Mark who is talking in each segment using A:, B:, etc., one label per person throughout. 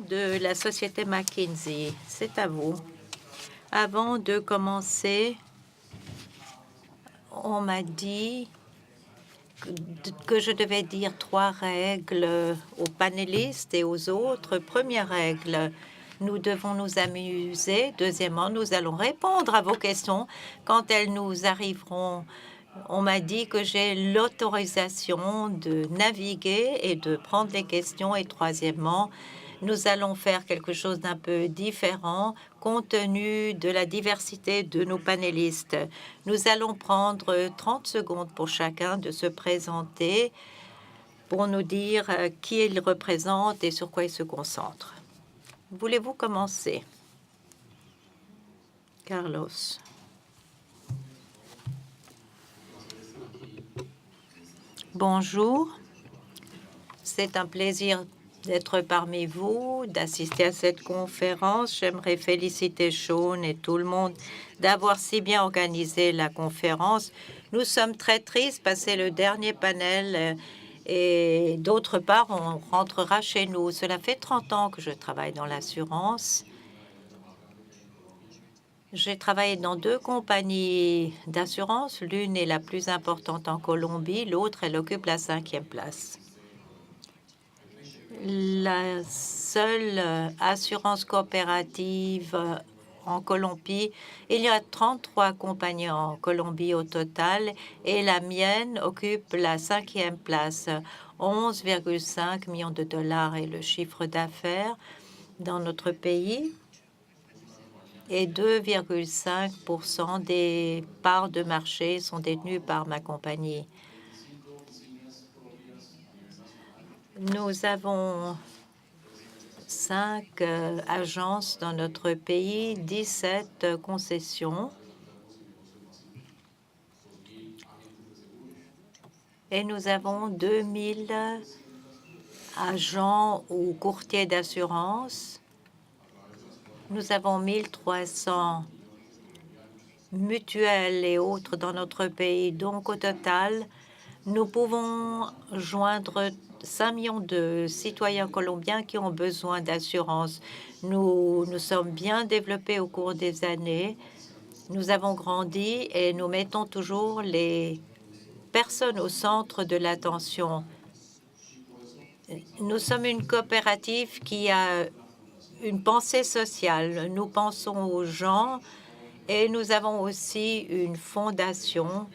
A: De la société McKinsey. C'est à vous. Avant de commencer, on m'a dit que je devais dire 3 règles aux panélistes et aux autres. Première règle, nous devons nous amuser. Deuxièmement, nous allons répondre à vos questions quand elles nous arriveront. On m'a dit que j'ai l'autorisation de naviguer et de prendre des questions. Et troisièmement, nous allons faire quelque chose d'un peu différent compte tenu de la diversité de nos panélistes. Nous allons prendre 30 secondes pour chacun de se présenter pour nous dire qui il représente et sur quoi il se concentre. Voulez-vous commencer? Carlos. Bonjour. C'est un plaisir d'être parmi vous, d'assister à cette conférence. J'aimerais féliciter Sean et tout le monde d'avoir si bien organisé la conférence. Nous sommes très tristes parce que c'est le dernier panel et d'autre part, on rentrera chez nous. Cela fait 30 ans que je travaille dans l'assurance. J'ai travaillé dans 2 compagnies d'assurance. L'une est la plus importante en Colombie, l'autre, elle occupe la 5e place. La seule assurance coopérative en Colombie, il y a 33 compagnies en Colombie au total et la mienne occupe la 5e place. 11,5 millions de dollars est le chiffre d'affaires dans notre pays et 2,5% des parts de marché sont détenues par ma compagnie. Nous avons 5 agences dans notre pays, 17 concessions. Et nous avons 2000 agents ou courtiers d'assurance. Nous avons 1300 mutuelles et autres dans notre pays. Donc, au total, nous pouvons joindre 5 millions de citoyens colombiens qui ont besoin d'assurance. Nous nous sommes bien développés au cours des années. Nous avons grandi et nous mettons toujours les personnes au centre de l'attention. Nous sommes une coopérative qui a une pensée sociale. Nous pensons aux gens et nous avons aussi une fondation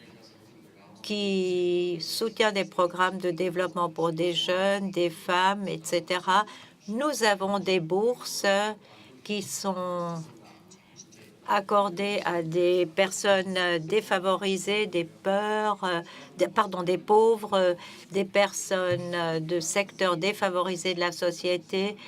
A: qui soutient des programmes de développement pour des jeunes, des femmes, etc. Nous avons des bourses qui sont accordées à des personnes défavorisées, des pauvres, des personnes de secteurs défavorisés de la société.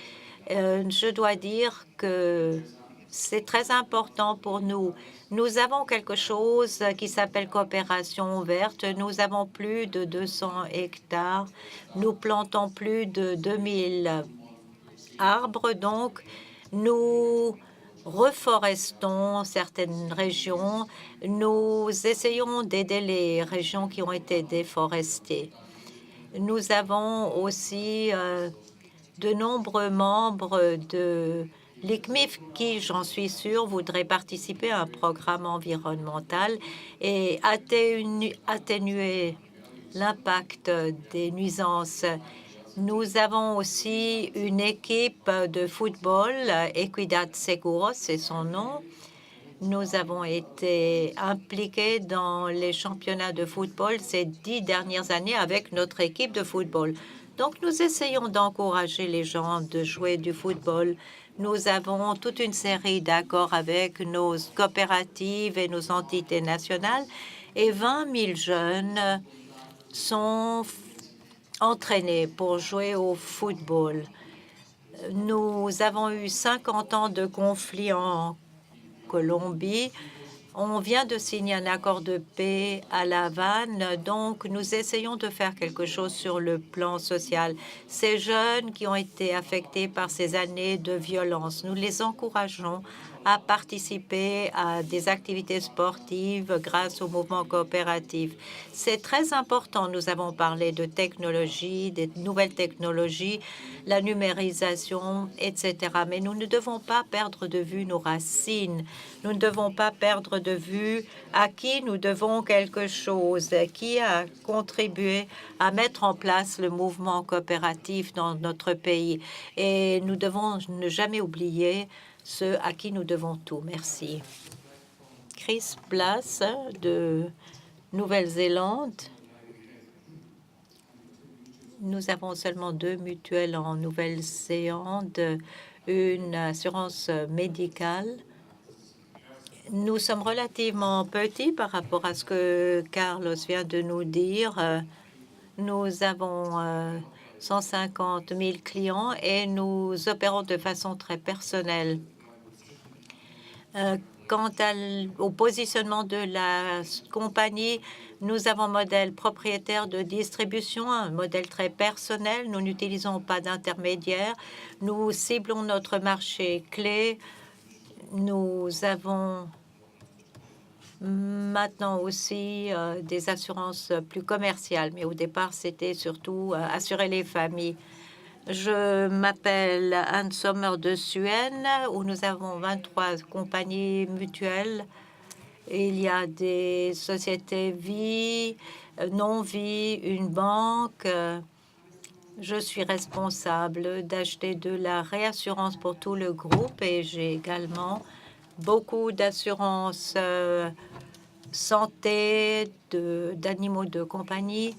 A: Je dois dire que c'est très important pour nous. Nous avons quelque chose qui s'appelle coopération ouverte. Nous avons plus de 200 hectares. Nous plantons plus de 2000 arbres. Donc, nous reforestons certaines régions. Nous essayons d'aider les régions qui ont été déforestées. Nous avons aussi de nombreux membres de l'ICMIF qui, j'en suis sûre, voudraient participer à un programme environnemental et atténuer l'impact des nuisances. Nous avons aussi une équipe de football, Equidad Seguros, c'est son nom. Nous avons été impliqués dans les championnats de football ces 10 dernières années avec notre équipe de football. Donc, nous essayons d'encourager les gens de jouer du football. Nous avons toute une série d'accords avec nos coopératives et nos entités nationales et 20 000 jeunes sont entraînés pour jouer au football. Nous avons eu 50 ans de conflit en Colombie. On vient de signer un accord de paix à La Havane, donc nous essayons de faire quelque chose sur le plan social. Ces jeunes qui ont été affectés par ces années de violence, nous les encourageons à participer à des activités sportives grâce au mouvement coopératif. C'est très important. Nous avons parlé de technologie, des nouvelles technologies, la numérisation, etc. Mais nous ne devons pas perdre de vue nos racines. Nous ne devons pas perdre de vue à qui nous devons quelque chose, qui a contribué à mettre en place le mouvement coopératif dans notre pays. Et nous devons ne jamais oublier ceux à qui nous devons tout. Merci. Chris Blas de Nouvelle-Zélande. Nous avons seulement 2 mutuelles en Nouvelle-Zélande, une assurance médicale. Nous sommes relativement petits par rapport à ce que Carlos vient de nous dire. Nous avons 150 000 clients et nous opérons de façon très personnelle. Quant au positionnement de la compagnie, nous avons un modèle propriétaire de distribution, un modèle très personnel. Nous n'utilisons pas d'intermédiaires. Nous ciblons notre marché clé. Nous avons maintenant aussi des assurances plus commerciales, mais au départ, c'était surtout assurer les familles. Je m'appelle Anne Sommer de Suenne, où nous avons 23 compagnies mutuelles. Il y a des sociétés vie, non-vie, une banque. Je suis responsable d'acheter de la réassurance pour tout le groupe et j'ai également beaucoup d'assurances santé, d'animaux de compagnie.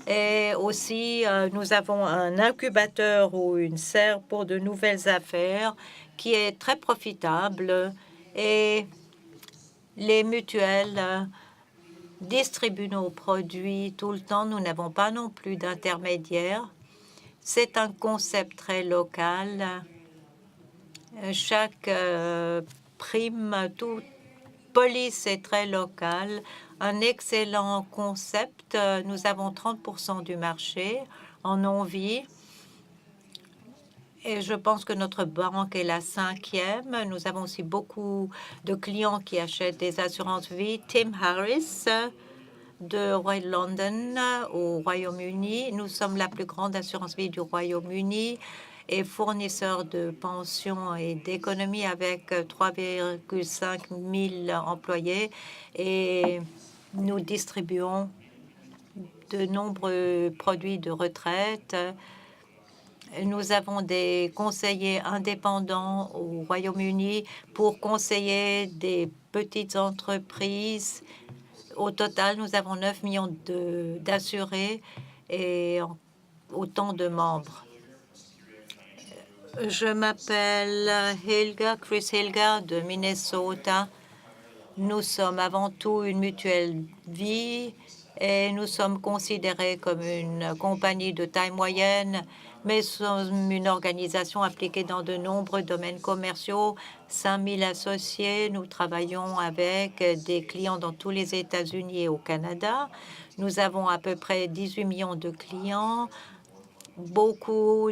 A: Et aussi, nous avons un incubateur ou une serre pour de nouvelles affaires qui est très profitable. Et les mutuelles distribuent nos produits tout le temps. Nous n'avons pas non plus d'intermédiaires. C'est un concept très local. Chaque prime, toute police est très locale. Un excellent concept. Nous avons 30% du marché en non-vie. Et je pense que notre banque est la 5e. Nous avons aussi beaucoup de clients qui achètent des assurances vie. Tim Harris de Royal London au Royaume-Uni. Nous sommes la plus grande assurance vie du Royaume-Uni et fournisseur de pensions et d'économies avec 3,5 000 employés. Et nous distribuons de nombreux produits de retraite. Nous avons des conseillers indépendants au Royaume-Uni pour conseiller des petites entreprises. Au total, nous avons 9 millions d'assurés et autant de membres. Je m'appelle Chris Hilga de Minnesota. Nous sommes avant tout une mutuelle vie et nous sommes considérés comme une compagnie de taille moyenne, mais sommes une organisation impliquée dans de nombreux domaines commerciaux, 5 000 associés. Nous travaillons avec des clients dans tous les États-Unis et au Canada. Nous avons à peu près 18 millions de clients, beaucoup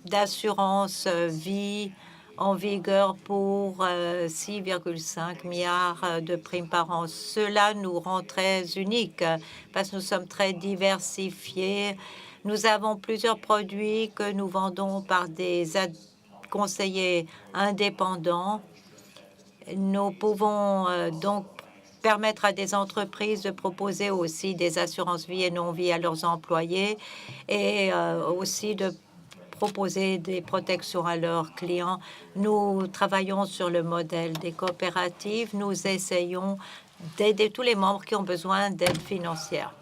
A: d'assurances vie en vigueur pour 6,5 milliards de primes par an. Cela nous rend très uniques parce que nous sommes très diversifiés. Nous avons plusieurs produits que nous vendons par des conseillers indépendants. Nous pouvons donc permettre à des entreprises de proposer aussi des assurances vie et non-vie à leurs employés et aussi de proposer des protections à leurs clients. Nous travaillons sur le modèle des coopératives. Nous essayons d'aider tous les membres qui ont besoin d'aide financière.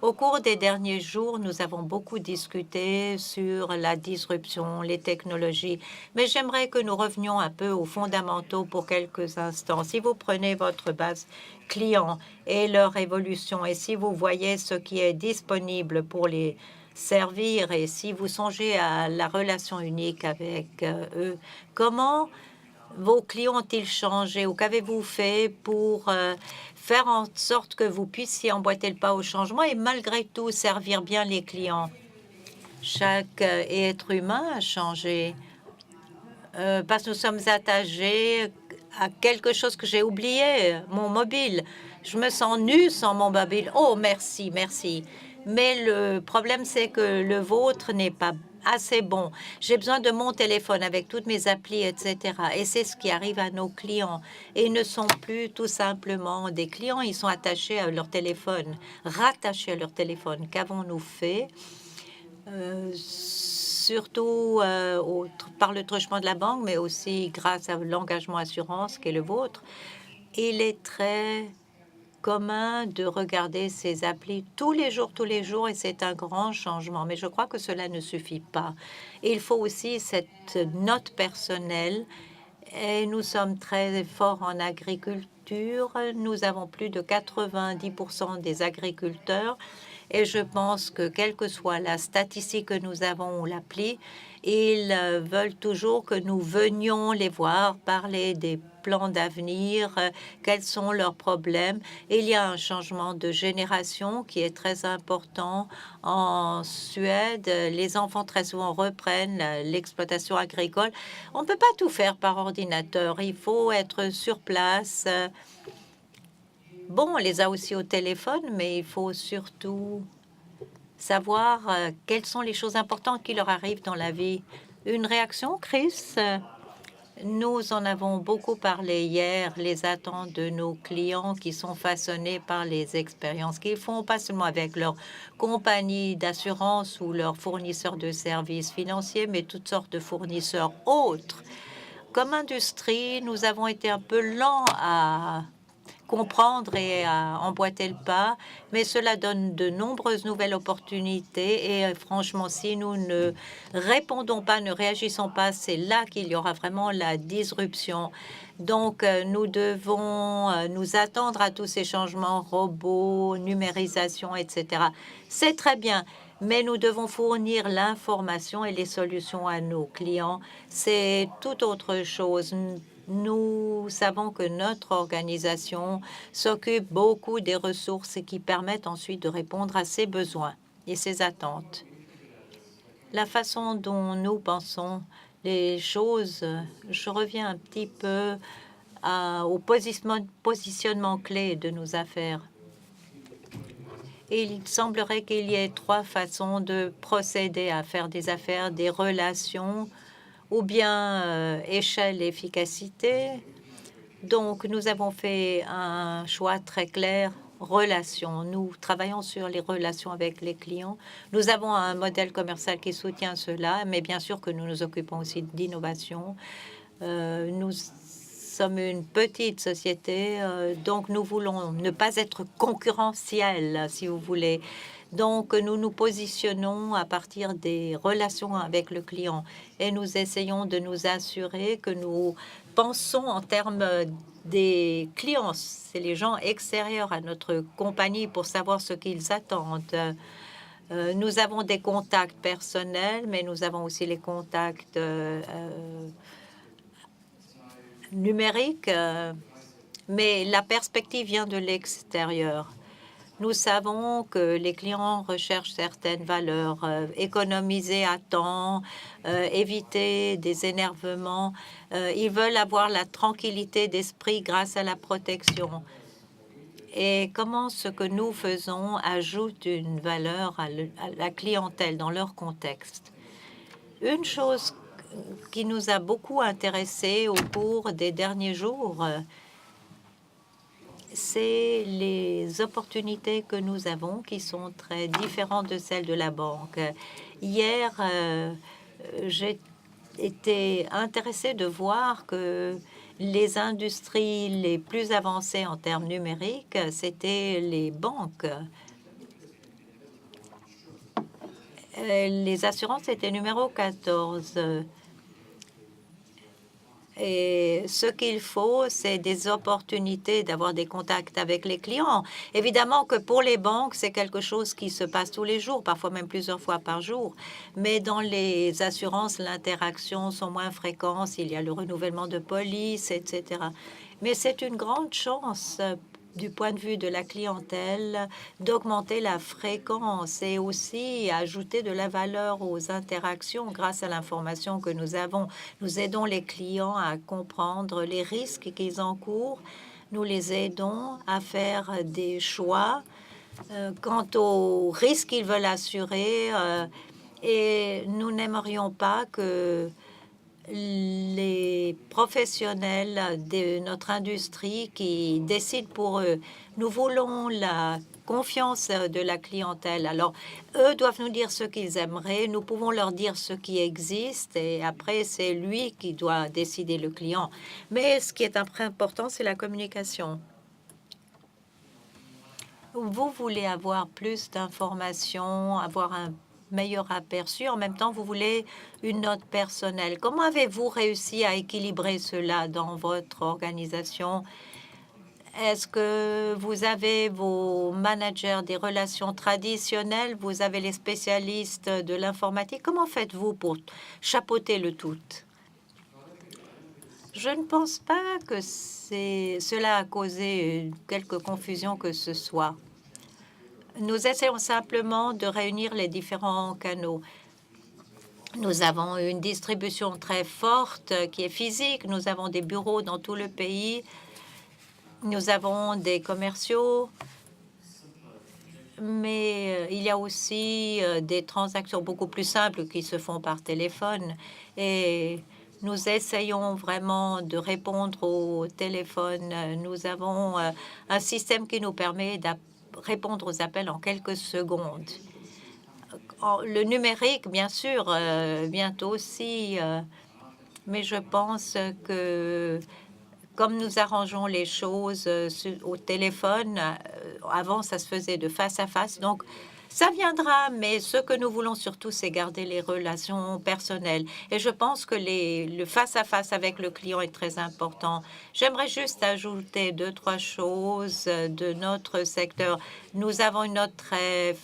A: Au cours des derniers jours, nous avons beaucoup discuté sur la disruption, les technologies, mais j'aimerais que nous revenions un peu aux fondamentaux pour quelques instants. Si vous prenez votre base client et leur évolution, et si vous voyez ce qui est disponible pour les servir, et si vous songez à la relation unique avec eux, comment vos clients ont-ils changé ou qu'avez-vous fait pour faire en sorte que vous puissiez emboîter le pas au changement et malgré tout servir bien les clients? Chaque être humain a changé parce que nous sommes attachés à quelque chose que j'ai oublié, mon mobile. Je me sens nue sans mon mobile. Oh, merci, merci. Mais le problème, c'est que le vôtre n'est pas assez bon. J'ai besoin de mon téléphone avec toutes mes applis, etc. Et c'est ce qui arrive à nos clients. Et ils ne sont plus tout simplement des clients, ils sont attachés à leur téléphone, rattachés à leur téléphone. Qu'avons-nous fait? Surtout par le truchement de la banque, mais aussi grâce à l'engagement assurance qui est le vôtre. Il est très commun de regarder ces applis tous les jours, et c'est un grand changement. Mais je crois que cela ne suffit pas. Il faut aussi cette note personnelle, et nous sommes très forts en agriculture. Nous avons plus de 90% des agriculteurs, et je pense que quelle que soit la statistique que nous avons ou l'appli, ils veulent toujours que nous venions les voir, parler des plans d'avenir, quels sont leurs problèmes. Il y a un changement de génération qui est très important. En Suède, les enfants très souvent reprennent l'exploitation agricole. On ne peut pas tout faire par ordinateur. Il faut être sur place. Bon, on les a aussi au téléphone, mais il faut surtout savoir quelles sont les choses importantes qui leur arrivent dans la vie. Une réaction, Chris? Nous en avons beaucoup parlé hier, les attentes de nos clients qui sont façonnées par les expériences qu'ils font, pas seulement avec leur compagnie d'assurance ou leurs fournisseurs de services financiers, mais toutes sortes de fournisseurs autres. Comme industrie, nous avons été un peu lents à comprendre et à emboîter le pas, mais cela donne de nombreuses nouvelles opportunités. Et franchement, si nous ne répondons pas, ne réagissons pas, c'est là qu'il y aura vraiment la disruption. Donc, nous devons nous attendre à tous ces changements, robots, numérisation, etc. C'est très bien, mais nous devons fournir l'information et les solutions à nos clients. C'est tout autre chose. Nous savons que notre organisation s'occupe beaucoup des ressources qui permettent ensuite de répondre à ses besoins et ses attentes. La façon dont nous pensons les choses, je reviens un petit peu au positionnement clé de nos affaires. Il semblerait qu'il y ait trois façons de procéder à faire des affaires, des relations, ou bien échelle efficacité. Donc, nous avons fait un choix très clair, relations. Nous travaillons sur les relations avec les clients. Nous avons un modèle commercial qui soutient cela, mais bien sûr que nous nous occupons aussi d'innovation. Nous sommes une petite société, donc nous voulons ne pas être concurrentiels, si vous voulez. Donc, nous nous positionnons à partir des relations avec le client et nous essayons de nous assurer que nous pensons en termes des clients. C'est les gens extérieurs à notre compagnie pour savoir ce qu'ils attendent. Nous avons des contacts personnels, mais nous avons aussi les contacts numériques. Mais la perspective vient de l'extérieur. Nous savons que les clients recherchent certaines valeurs, économiser à temps, éviter des énervements. Ils veulent avoir la tranquillité d'esprit grâce à la protection. Et comment ce que nous faisons ajoute une valeur à la clientèle dans leur contexte. Une chose qui nous a beaucoup intéressés au cours des derniers jours, c'est les opportunités que nous avons qui sont très différentes de celles de la banque. Hier, j'ai été intéressée de voir que les industries les plus avancées en termes numériques, c'était les banques. Les assurances étaient numéro 14. Et ce qu'il faut, c'est des opportunités d'avoir des contacts avec les clients. Évidemment que pour les banques, c'est quelque chose qui se passe tous les jours, parfois même plusieurs fois par jour. Mais dans les assurances, l'interaction sont moins fréquentes. Il y a le renouvellement de police, etc. Mais c'est une grande chance du point de vue de la clientèle, d'augmenter la fréquence et aussi ajouter de la valeur aux interactions grâce à l'information que nous avons. Nous aidons les clients à comprendre les risques qu'ils encourent. Nous les aidons à faire des choix quant aux risques qu'ils veulent assurer et nous n'aimerions pas que les professionnels de notre industrie qui décident pour eux. Nous voulons la confiance de la clientèle. Alors, eux doivent nous dire ce qu'ils aimeraient. Nous pouvons leur dire ce qui existe et après, c'est lui qui doit décider, le client. Mais ce qui est important, c'est la communication. Vous voulez avoir plus d'informations, avoir un meilleur aperçu. En même temps, vous voulez une note personnelle. Comment avez-vous réussi à équilibrer cela dans votre organisation? Est-ce que vous avez vos managers des relations traditionnelles? Vous avez les spécialistes de l'informatique? Comment faites-vous pour chapeauter le tout? Je ne pense pas que cela a causé quelque confusion que ce soit. Nous essayons simplement de réunir les différents canaux. Nous avons une distribution très forte qui est physique. Nous avons des bureaux dans tout le pays. Nous avons des commerciaux. Mais il y a aussi des transactions beaucoup plus simples qui se font par téléphone. Et nous essayons vraiment de répondre au téléphone. Nous avons un système qui nous permet de répondre aux appels en quelques secondes. Le numérique, bien sûr, bientôt aussi, mais je pense que comme nous arrangeons les choses au téléphone, avant ça se faisait de face à face, donc ça viendra, mais ce que nous voulons surtout, c'est garder les relations personnelles. Et je pense que le face-à-face avec le client est très important. J'aimerais juste ajouter deux, trois choses de notre secteur. Nous avons une note très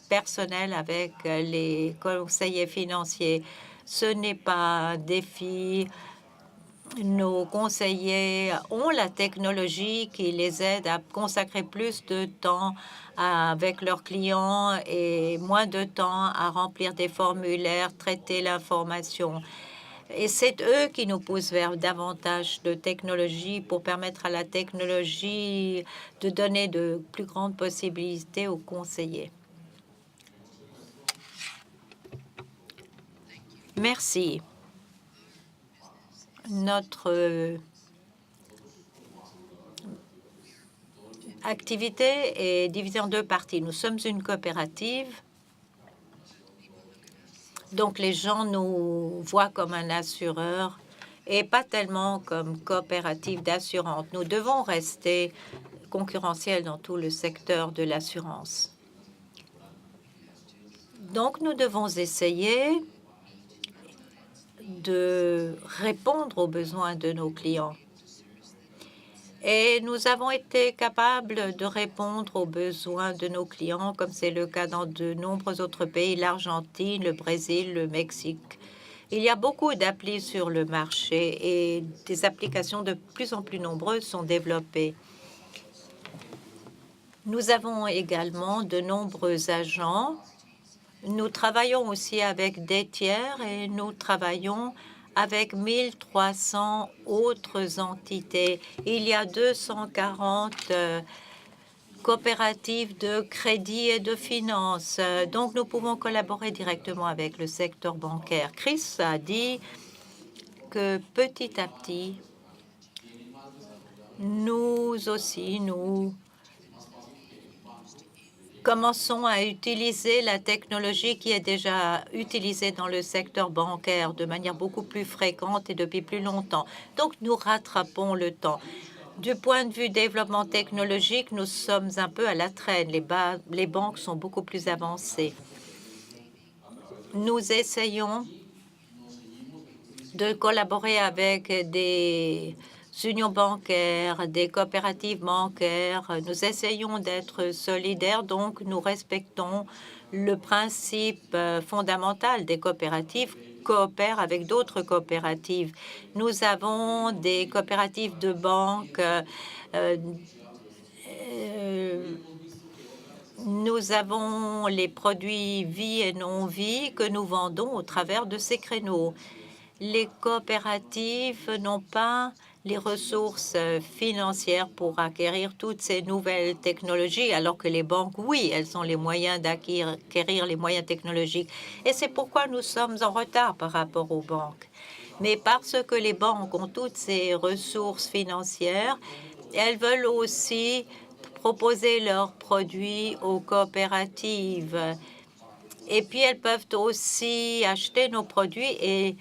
A: personnelle avec les conseillers financiers. Ce n'est pas un défi. Nos conseillers ont la technologie qui les aide à consacrer plus de temps avec leurs clients et moins de temps à remplir des formulaires, traiter l'information. Et c'est eux qui nous poussent vers davantage de technologie pour permettre à la technologie de donner de plus grandes possibilités aux conseillers. Merci. Notre activité est divisée en deux parties. Nous sommes une coopérative, donc les gens nous voient comme un assureur et pas tellement comme coopérative d'assurance. Nous devons rester concurrentiels dans tout le secteur de l'assurance. Donc nous devons essayer de répondre aux besoins de nos clients. Et nous avons été capables de répondre aux besoins de nos clients, comme c'est le cas dans de nombreux autres pays, l'Argentine, le Brésil, le Mexique. Il y a beaucoup d'applis sur le marché et des applications de plus en plus nombreuses sont développées. Nous avons également de nombreux agents. Nous travaillons aussi avec des tiers et nous travaillons avec 1300 autres entités. Il y a 240 coopératives de crédit et de finances. Donc, nous pouvons collaborer directement avec le secteur bancaire. Chris a dit que petit à petit, nous aussi, nous commençons à utiliser la technologie qui est déjà utilisée dans le secteur bancaire de manière beaucoup plus fréquente et depuis plus longtemps. Donc, nous rattrapons le temps. Du point de vue développement technologique, nous sommes un peu à la traîne. Les banques sont beaucoup plus avancées. Nous essayons de collaborer avec des unions bancaires, des coopératives bancaires. Nous essayons d'être solidaires, donc nous respectons le principe fondamental des coopératives coopèrent avec d'autres coopératives. Nous avons des coopératives de banques nous avons les produits vie et non-vie que nous vendons au travers de ces créneaux. Les coopératives n'ont pas les ressources financières pour acquérir toutes ces nouvelles technologies, alors que les banques, oui, elles ont les moyens d'acquérir les moyens technologiques. Et c'est pourquoi nous sommes en retard par rapport aux banques. Mais parce que les banques ont toutes ces ressources financières, elles veulent aussi proposer leurs produits aux coopératives. Et puis, elles peuvent aussi acheter nos produits et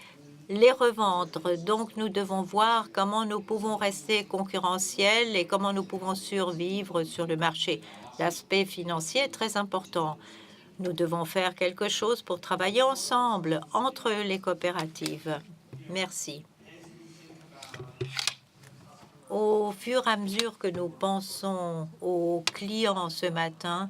A: les revendre. Donc, nous devons voir comment nous pouvons rester concurrentiels et comment nous pouvons survivre sur le marché. L'aspect financier est très important. Nous devons faire quelque chose pour travailler ensemble entre les coopératives. Merci. Au fur et à mesure que nous pensons aux clients ce matin,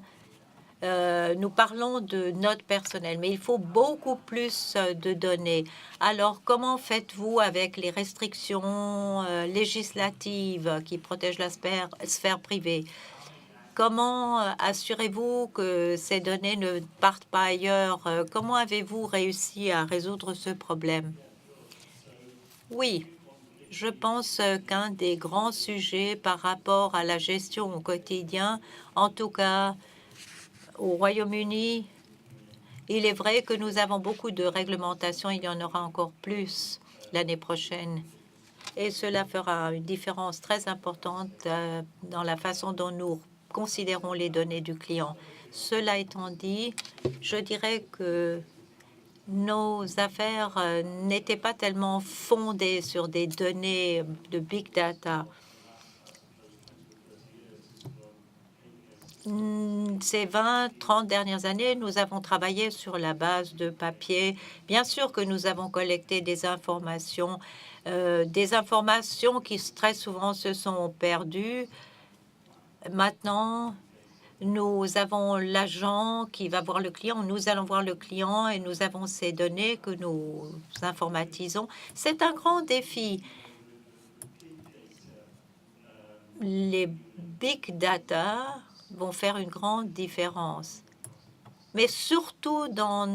A: nous parlons de notes personnelles, mais il faut beaucoup plus de données. Alors, comment faites-vous avec les restrictions législatives qui protègent la sphère privée? Comment assurez-vous que ces données ne partent pas ailleurs? Comment avez-vous réussi à résoudre ce problème? Oui, je pense qu'un des grands sujets par rapport à la gestion au quotidien, en tout cas au Royaume-Uni, il est vrai que nous avons beaucoup de réglementations, il y en aura encore plus l'année prochaine. Et cela fera une différence très importante dans la façon dont nous considérons les données du client. Cela étant dit, je dirais que nos affaires n'étaient pas tellement fondées sur des données de big data. Ces 20, 30 dernières années, nous avons travaillé sur la base de papier. Bien sûr que nous avons collecté des informations qui très souvent se sont perdues. Maintenant, nous avons l'agent qui va voir le client, nous allons voir le client et nous avons ces données que nous informatisons. C'est un grand défi. Les big data vont faire une grande différence, mais surtout dans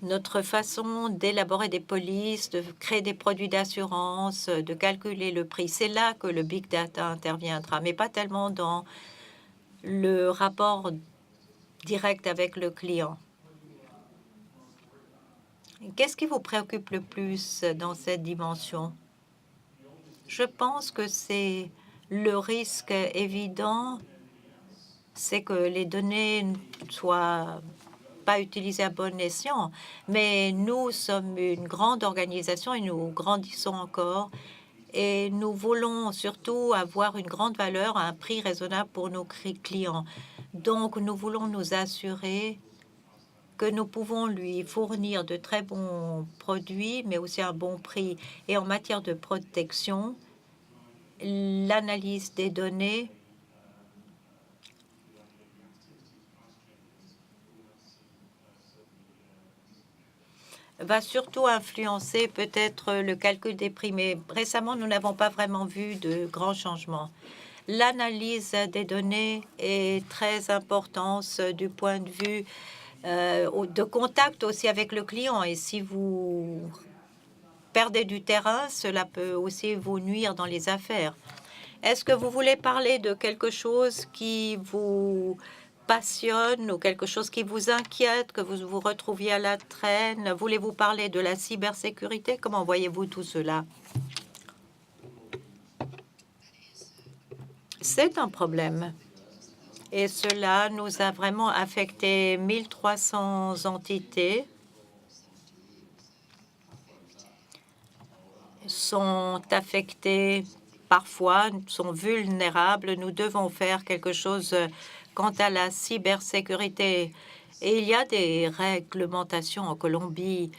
A: notre façon d'élaborer des polices, de créer des produits d'assurance, de calculer le prix. C'est là que le big data interviendra, mais pas tellement dans le rapport direct avec le client. Qu'est-ce qui vous préoccupe le plus dans cette dimension? Je pense que c'est le risque évident, c'est que les données ne soient pas utilisées à bon escient. Mais nous sommes une grande organisation et nous grandissons encore. Et nous voulons surtout avoir une grande valeur à un prix raisonnable pour nos clients. Donc, nous voulons nous assurer que nous pouvons lui fournir de très bons produits, mais aussi un bon prix. Et en matière de protection, l'analyse des données va surtout influencer peut-être le calcul des prix. Mais récemment, nous n'avons pas vraiment vu de grands changements. L'analyse des données est très importante du point de vue de contact aussi avec le client. Et si vous perdez du terrain, cela peut aussi vous nuire dans les affaires. Est-ce que vous voulez parler de quelque chose qui vous passionne ou quelque chose qui vous inquiète, que vous vous retrouviez à la traîne? Voulez-vous parler de la cybersécurité? Comment voyez-vous tout cela? C'est un problème. Et cela nous a vraiment affecté 1300 entités sont affectées parfois, sont vulnérables. Nous devons faire quelque chose quant à la cybersécurité. Et il y a des réglementations en Colombie.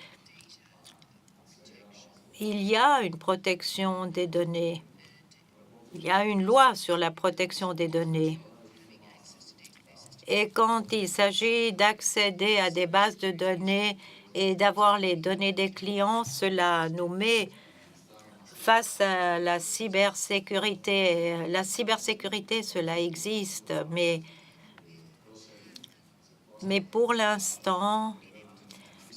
A: Il y a une protection des données. Il y a une loi sur la protection des données. Et quand il s'agit d'accéder à des bases de données et d'avoir les données des clients, cela nous met face à la cybersécurité. La cybersécurité, cela existe, mais pour l'instant,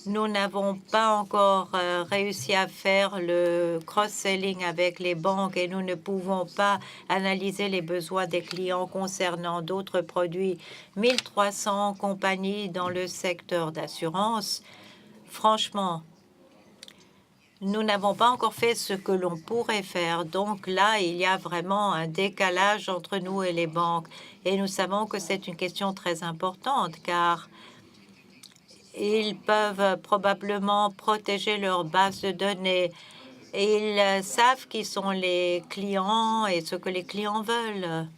A: nous n'avons pas encore réussi à faire le cross-selling avec les banques et nous ne pouvons pas analyser les besoins des clients concernant d'autres produits. 1300 compagnies dans le secteur d'assurance. Franchement, nous n'avons pas encore fait ce que l'on pourrait faire. Donc là, il y a vraiment un décalage entre nous et les banques. Et nous savons que c'est une question très importante car ils peuvent probablement protéger leur base de données. Et ils savent qui sont les clients et ce que les clients veulent.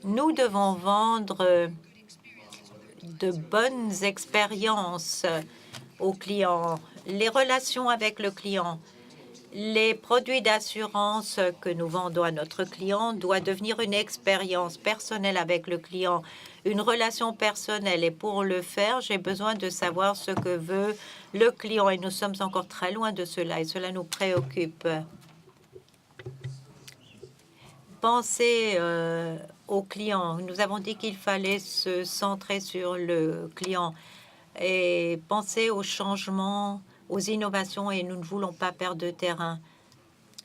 A: Nous devons vendre de bonnes expériences aux clients, les relations avec le client. Les produits d'assurance que nous vendons à notre client doivent devenir une expérience personnelle avec le client, une relation personnelle. Et pour le faire, j'ai besoin de savoir ce que veut le client. Et nous sommes encore très loin de cela et cela nous préoccupe. Pensez au client. Nous avons dit qu'il fallait se centrer sur le client et penser aux changements, aux innovations, et nous ne voulons pas perdre de terrain.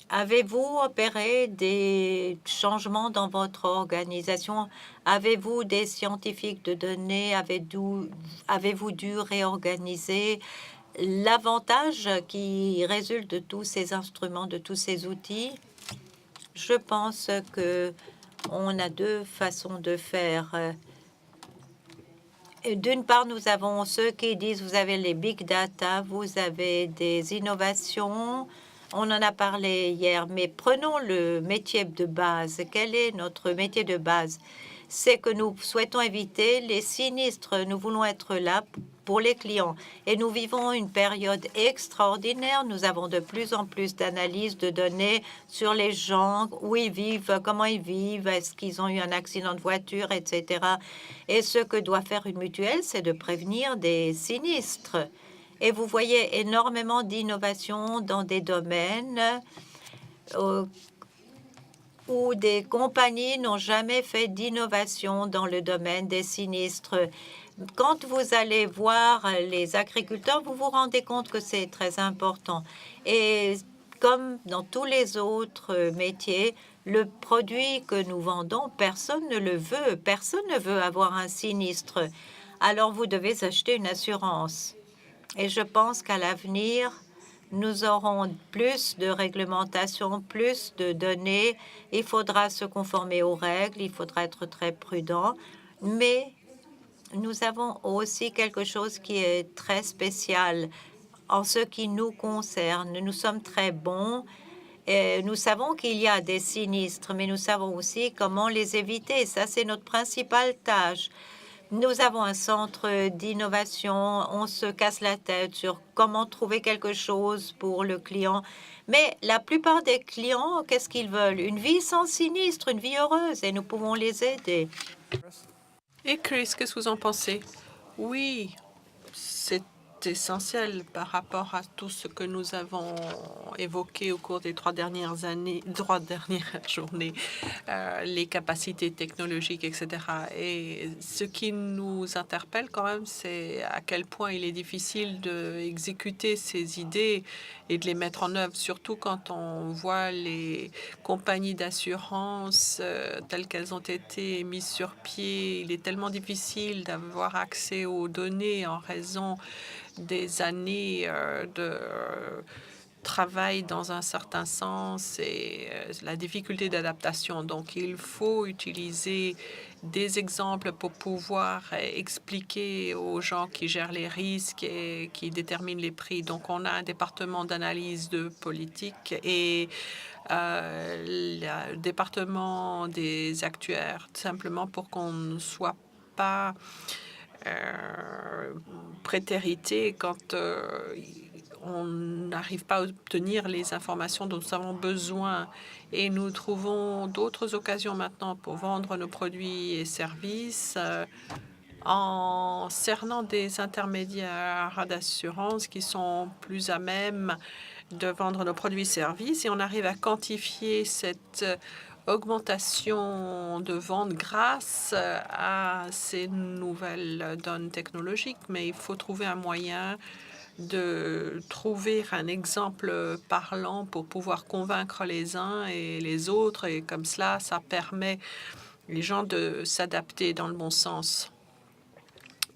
A: Avez-vous opéré des changements dans votre organisation? Avez-vous des scientifiques de données? Avez-vous dû réorganiser? L'avantage qui résulte de tous ces instruments, de tous ces outils, je pense que on a deux façons de faire. D'une part, nous avons ceux qui disent vous avez les big data, vous avez des innovations. On en a parlé hier, mais prenons le métier de base. Quel est notre métier de base? C'est que nous souhaitons éviter les sinistres. Nous voulons être là pour les clients. Et nous vivons une période extraordinaire. Nous avons de plus en plus d'analyses de données sur les gens, où ils vivent, comment ils vivent, est-ce qu'ils ont eu un accident de voiture, etc. Et ce que doit faire une mutuelle, c'est de prévenir des sinistres. Et vous voyez énormément d'innovations dans des domaines où des compagnies n'ont jamais fait d'innovation dans le domaine des sinistres. Quand vous allez voir les agriculteurs, vous vous rendez compte que c'est très important. Et comme dans tous les autres métiers, le produit que nous vendons, personne ne le veut. Personne ne veut avoir un sinistre. Alors vous devez acheter une assurance. Et je pense qu'à l'avenir, nous aurons plus de réglementation, plus de données. Il faudra se conformer aux règles, il faudra être très prudent. Mais nous avons aussi quelque chose qui est très spécial en ce qui nous concerne. Nous sommes très bons. Et nous savons qu'il y a des sinistres, mais nous savons aussi comment les éviter. Ça, c'est notre principale tâche. Nous avons un centre d'innovation. On se casse la tête sur comment trouver quelque chose pour le client. Mais la plupart des clients, qu'est-ce qu'ils veulent? Une vie sans sinistre, une vie heureuse, et nous pouvons les aider.
B: Et Chris, qu'est-ce que vous en pensez? Oui, c'est essentiel par rapport à tout ce que nous avons évoqué au cours des 3 dernières journées, les capacités technologiques, etc. Et ce qui nous interpelle quand même, c'est à quel point il est difficile d'exécuter ces idées et de les mettre en œuvre, surtout quand on voit les compagnies d'assurance telles qu'elles ont été mises sur pied. Il est tellement difficile d'avoir accès aux données en raison des années de travail dans un certain sens et la difficulté d'adaptation. Donc, il faut utiliser des exemples pour pouvoir expliquer aux gens qui gèrent les risques et qui déterminent les prix. Donc, on a un département d'analyse de politique et le département des actuaires, simplement pour qu'on ne soit pas prétérité quand on n'arrive pas à obtenir les informations dont nous avons besoin. Et nous trouvons d'autres occasions maintenant pour vendre nos produits et services en cernant des intermédiaires d'assurance qui sont plus à même de vendre nos produits et services, et on arrive à quantifier cette augmentation de vente grâce à ces nouvelles données technologiques. Mais il faut trouver un moyen de trouver un exemple parlant pour pouvoir convaincre les uns et les autres, et comme cela, ça permet les gens de s'adapter dans le bon sens.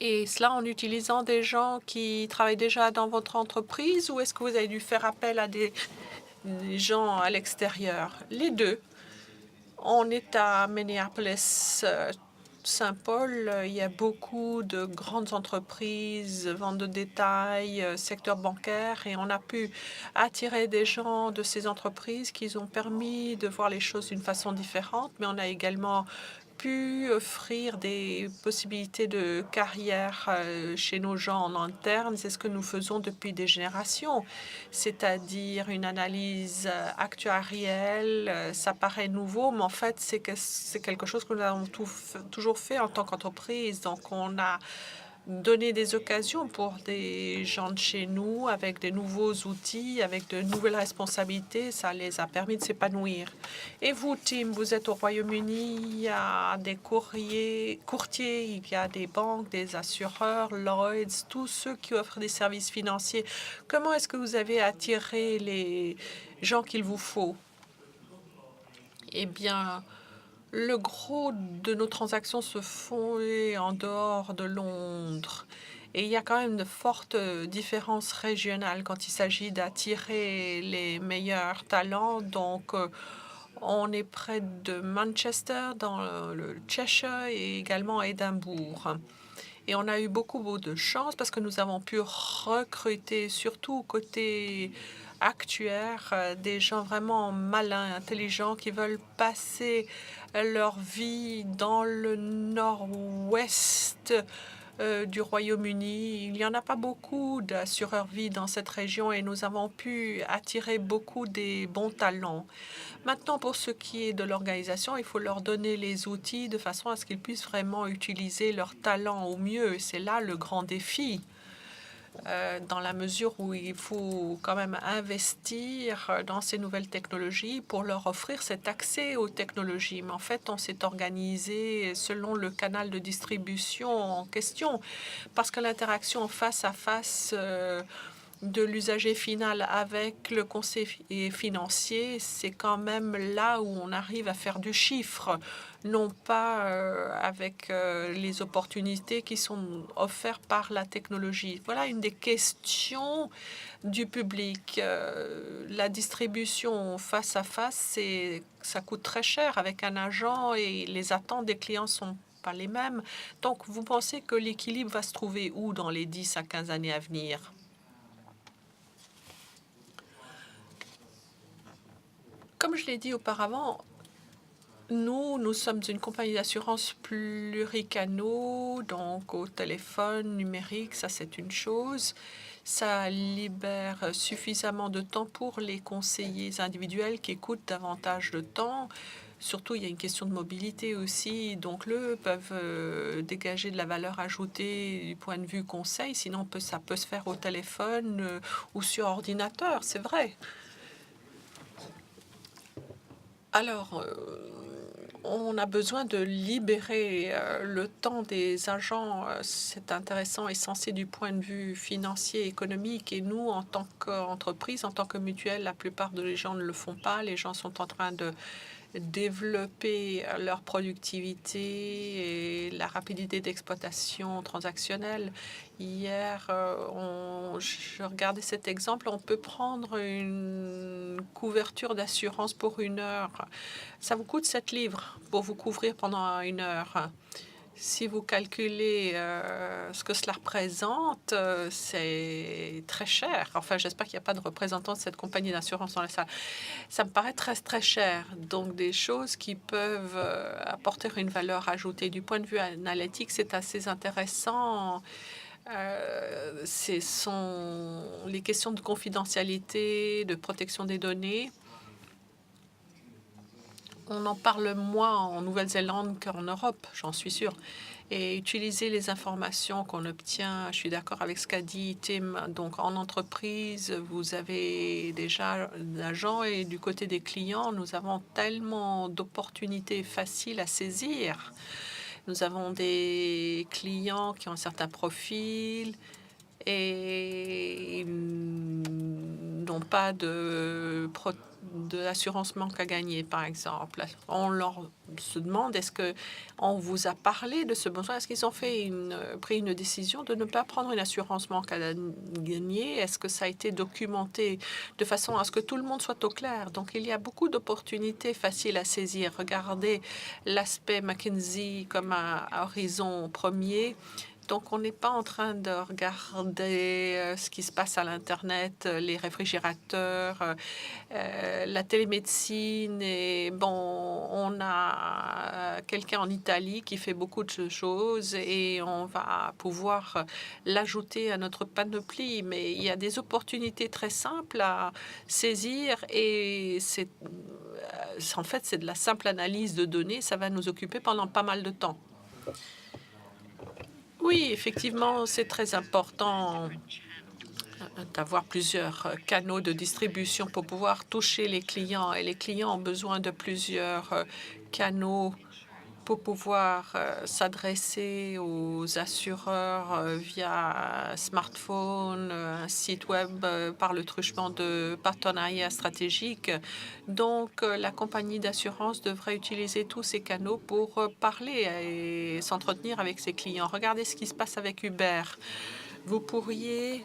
B: Et cela en utilisant des gens qui travaillent déjà dans votre entreprise, ou est-ce que vous avez dû faire appel à des gens à l'extérieur? Les deux. On est à Minneapolis, Saint-Paul. Il y a beaucoup de grandes entreprises, vente de détail, secteur bancaire, et on a pu attirer des gens de ces entreprises qui ont permis de voir les choses d'une façon différente, mais on a également pu offrir des possibilités de carrière chez nos gens en interne. C'est ce que nous faisons depuis des générations, c'est-à-dire une analyse actuarielle. Ça paraît nouveau, mais en fait, c'est quelque chose que nous avons toujours fait en tant qu'entreprise. Donc, on a donner des occasions pour des gens de chez nous avec des nouveaux outils, avec de nouvelles responsabilités. Ça les a permis de s'épanouir. Et vous, Tim, vous êtes au Royaume-Uni, il y a des courtiers, il y a des banques, des assureurs, Lloyds, tous ceux qui offrent des services financiers. Comment est-ce que vous avez attiré les gens qu'il vous faut? Eh bien, le gros de nos transactions se font en dehors de Londres. Et il y a quand même de fortes différences régionales quand il s'agit d'attirer les meilleurs talents. Donc, on est près de Manchester, dans le Cheshire, et également à Édimbourg. Et on a eu beaucoup de chance parce que nous avons pu recruter, surtout côté actuaire, des gens vraiment malins, intelligents, qui veulent passer leur vie dans le nord-ouest du Royaume-Uni. Il n'y en a pas beaucoup d'assureurs vie dans cette région, et nous avons pu attirer beaucoup des bons talents. Maintenant, pour ce qui est de l'organisation, il faut leur donner les outils de façon à ce qu'ils puissent vraiment utiliser leur talent au mieux. C'est là le grand défi, dans la mesure où il faut quand même investir dans ces nouvelles technologies pour leur offrir cet accès aux technologies. Mais en fait, on s'est organisé selon le canal de distribution en question, parce que l'interaction face à face de l'usager final avec le conseiller financier, c'est quand même là où on arrive à faire du chiffre, non pas avec les opportunités qui sont offertes par la technologie. Voilà une des questions du public. La distribution face à face, ça coûte très cher avec un agent, et les attentes des clients sont pas les mêmes. Donc, vous pensez que l'équilibre va se trouver où dans les 10 à 15 années à venir? Comme je l'ai dit auparavant, nous sommes une compagnie d'assurance pluricanaux, donc au téléphone numérique, ça c'est une chose. Ça libère suffisamment de temps pour les conseillers individuels qui coûtent davantage de temps. Surtout, il y a une question de mobilité aussi. Donc, eux peuvent dégager de la valeur ajoutée du point de vue conseil. Sinon, ça peut se faire au téléphone ou sur ordinateur, c'est vrai. Alors, on a besoin de libérer le temps des agents. C'est intéressant et sensé du point de vue financier, économique. Et nous, en tant qu'entreprise, en tant que mutuelle, la plupart des gens ne le font pas. Les gens sont en train de développer leur productivité et la rapidité d'exploitation transactionnelle. Hier, je regardais cet exemple. On peut prendre une couverture d'assurance pour 1 heure. Ça vous coûte 7 livres pour vous couvrir pendant 1 heure. Si vous calculez ce que cela représente, c'est très cher. Enfin, j'espère qu'il n'y a pas de représentant de cette compagnie d'assurance dans la salle. Ça me paraît très cher. Donc, des choses qui peuvent apporter une valeur ajoutée. Du point de vue analytique, c'est assez intéressant. Ce sont les questions de confidentialité, de protection des données. On en parle moins en Nouvelle-Zélande qu'en Europe, j'en suis sûre. Et utiliser les informations qu'on obtient, je suis d'accord avec ce qu'a dit Tim. Donc, en entreprise, vous avez déjà d'agents et du côté des clients, nous avons tellement d'opportunités faciles à saisir. Nous avons des clients qui ont un certain profil et n'ont pas d'assurance manque à gagner, par exemple. On leur se demande, est-ce que on vous a parlé de ce besoin? Est-ce qu'ils ont pris une décision de ne pas prendre une assurance manque à gagner? Est-ce que ça a été documenté de façon à ce que tout le monde soit au clair? Donc, il y a beaucoup d'opportunités faciles à saisir. Regardez l'aspect McKinsey comme un horizon premier. Donc, on n'est pas en train de regarder ce qui se passe à l'Internet, les réfrigérateurs, la télémédecine. Et bon, on a quelqu'un en Italie qui fait beaucoup de choses et on va pouvoir l'ajouter à notre panoplie. Mais il y a des opportunités très simples à saisir et en fait, c'est de la simple analyse de données. Ça va nous occuper pendant pas mal de temps. Oui, effectivement, c'est très important d'avoir plusieurs canaux de distribution pour pouvoir toucher les clients. Et les clients ont besoin de plusieurs canaux pour pouvoir s'adresser aux assureurs via smartphone, un site web par le truchement de partenariats stratégiques. Donc, la compagnie d'assurance devrait utiliser tous ces canaux pour parler et s'entretenir avec ses clients. Regardez ce qui se passe avec Uber. Vous pourriez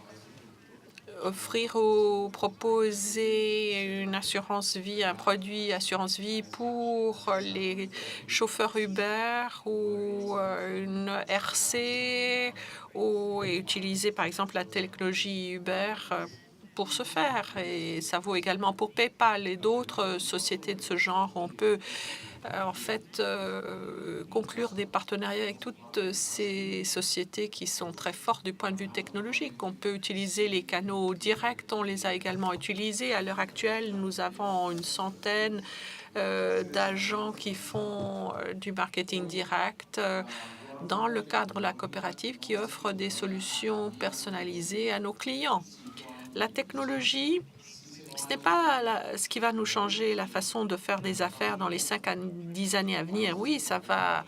B: offrir ou proposer une assurance vie, un produit assurance vie pour les chauffeurs Uber ou une RC ou utiliser par exemple la technologie Uber pour ce faire. Et ça vaut également pour PayPal et d'autres sociétés de ce genre. On peut en fait conclure des partenariats avec toutes ces sociétés qui sont très fortes du point de vue technologique. On peut utiliser les canaux directs, on les a également utilisés. À l'heure actuelle, nous avons une centaine d'agents qui font du marketing direct dans le cadre de la coopérative qui offre des solutions personnalisées à nos clients. La technologie, ce n'est pas ce qui va nous changer la façon de faire des affaires dans les 5 à 10 années à venir. Oui, ça va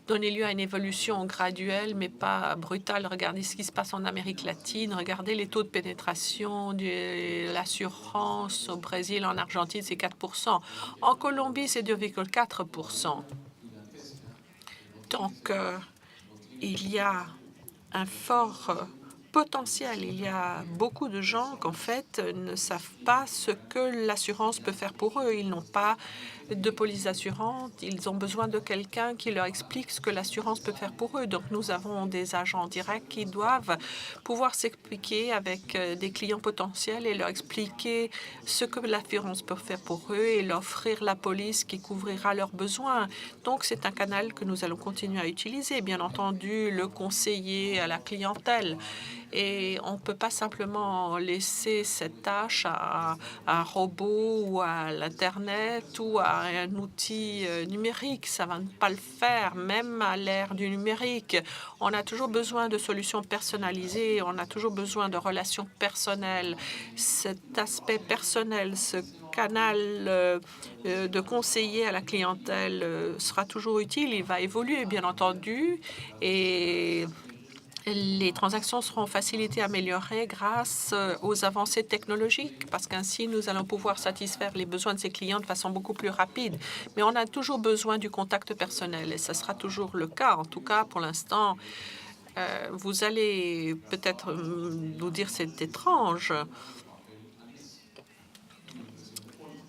B: donner lieu à une évolution graduelle, mais pas brutale. Regardez ce qui se passe en Amérique latine. Regardez les taux de pénétration de l'assurance au Brésil, en Argentine, c'est 4%. En Colombie, c'est 2,4%. Donc, il y a un fort potentiel. Il y a beaucoup de gens qui, en fait, ne savent pas ce que l'assurance peut faire pour eux. Ils n'ont pas de police d'assurance. Ils ont besoin de quelqu'un qui leur explique ce que l'assurance peut faire pour eux. Donc, nous avons des agents directs qui doivent pouvoir s'expliquer avec des clients potentiels et leur expliquer ce que l'assurance peut faire pour eux et leur offrir la police qui couvrira leurs besoins. Donc, c'est un canal que nous allons continuer à utiliser. Bien entendu, le conseiller à la clientèle. Et on ne peut pas simplement laisser cette tâche à un robot ou à l'Internet ou à un outil numérique. Ça ne va pas le faire, même à l'ère du numérique. On a toujours besoin de solutions personnalisées, on a toujours besoin de relations personnelles. Cet aspect personnel, ce canal de conseiller à la clientèle sera toujours utile. Il va évoluer, bien entendu, et les transactions seront facilitées, améliorées grâce aux avancées technologiques, parce qu'ainsi, nous allons pouvoir satisfaire les besoins de ces clients de façon beaucoup plus rapide. Mais on a toujours besoin du contact personnel, et ce sera toujours le cas. En tout cas, pour l'instant, vous allez peut-être nous dire c'est étrange.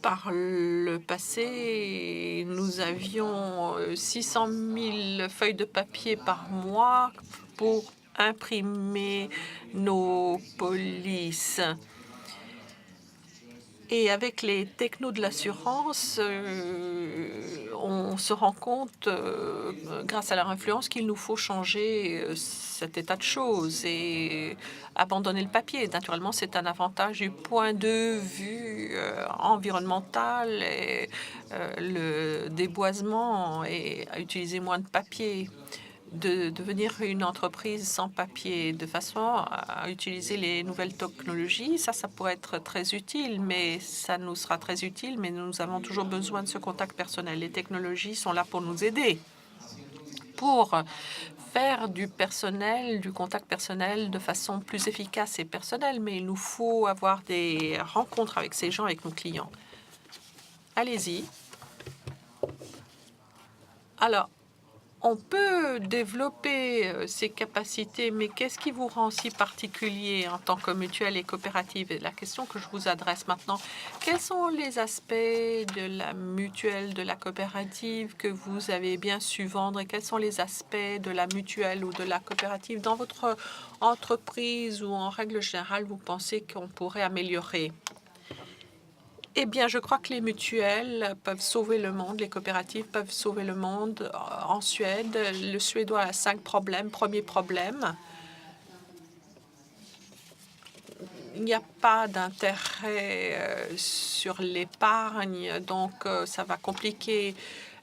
B: Par le passé, nous avions 600 000 feuilles de papier par mois pour imprimer nos polices. Et avec les technos de l'assurance, on se rend compte, grâce à leur influence, qu'il nous faut changer cet état de choses et abandonner le papier. Naturellement, c'est un avantage du point de vue environnemental et le déboisement et à utiliser moins de papier. De devenir une entreprise sans papier de façon à utiliser les nouvelles technologies, ça pourrait être très utile, mais ça nous sera très utile, mais nous avons toujours besoin de ce contact personnel. Les technologies sont là pour nous aider, pour faire du personnel, du contact personnel de façon plus efficace et personnelle, mais il nous faut avoir des rencontres avec ces gens, avec nos clients. Allez-y. Alors, on peut développer ces capacités, mais qu'est-ce qui vous rend si particulier en tant que mutuelle et coopérative? Et la question que je vous adresse maintenant, quels sont les aspects de la mutuelle, de la coopérative que vous avez bien su vendre et quels sont les aspects de la mutuelle ou de la coopérative dans votre entreprise ou en règle générale, vous pensez qu'on pourrait améliorer? Eh bien, je crois que les mutuelles peuvent sauver le monde, les coopératives peuvent sauver le monde. En Suède, le Suédois a 5 problèmes. Premier problème, il n'y a pas d'intérêt sur l'épargne, donc ça va compliquer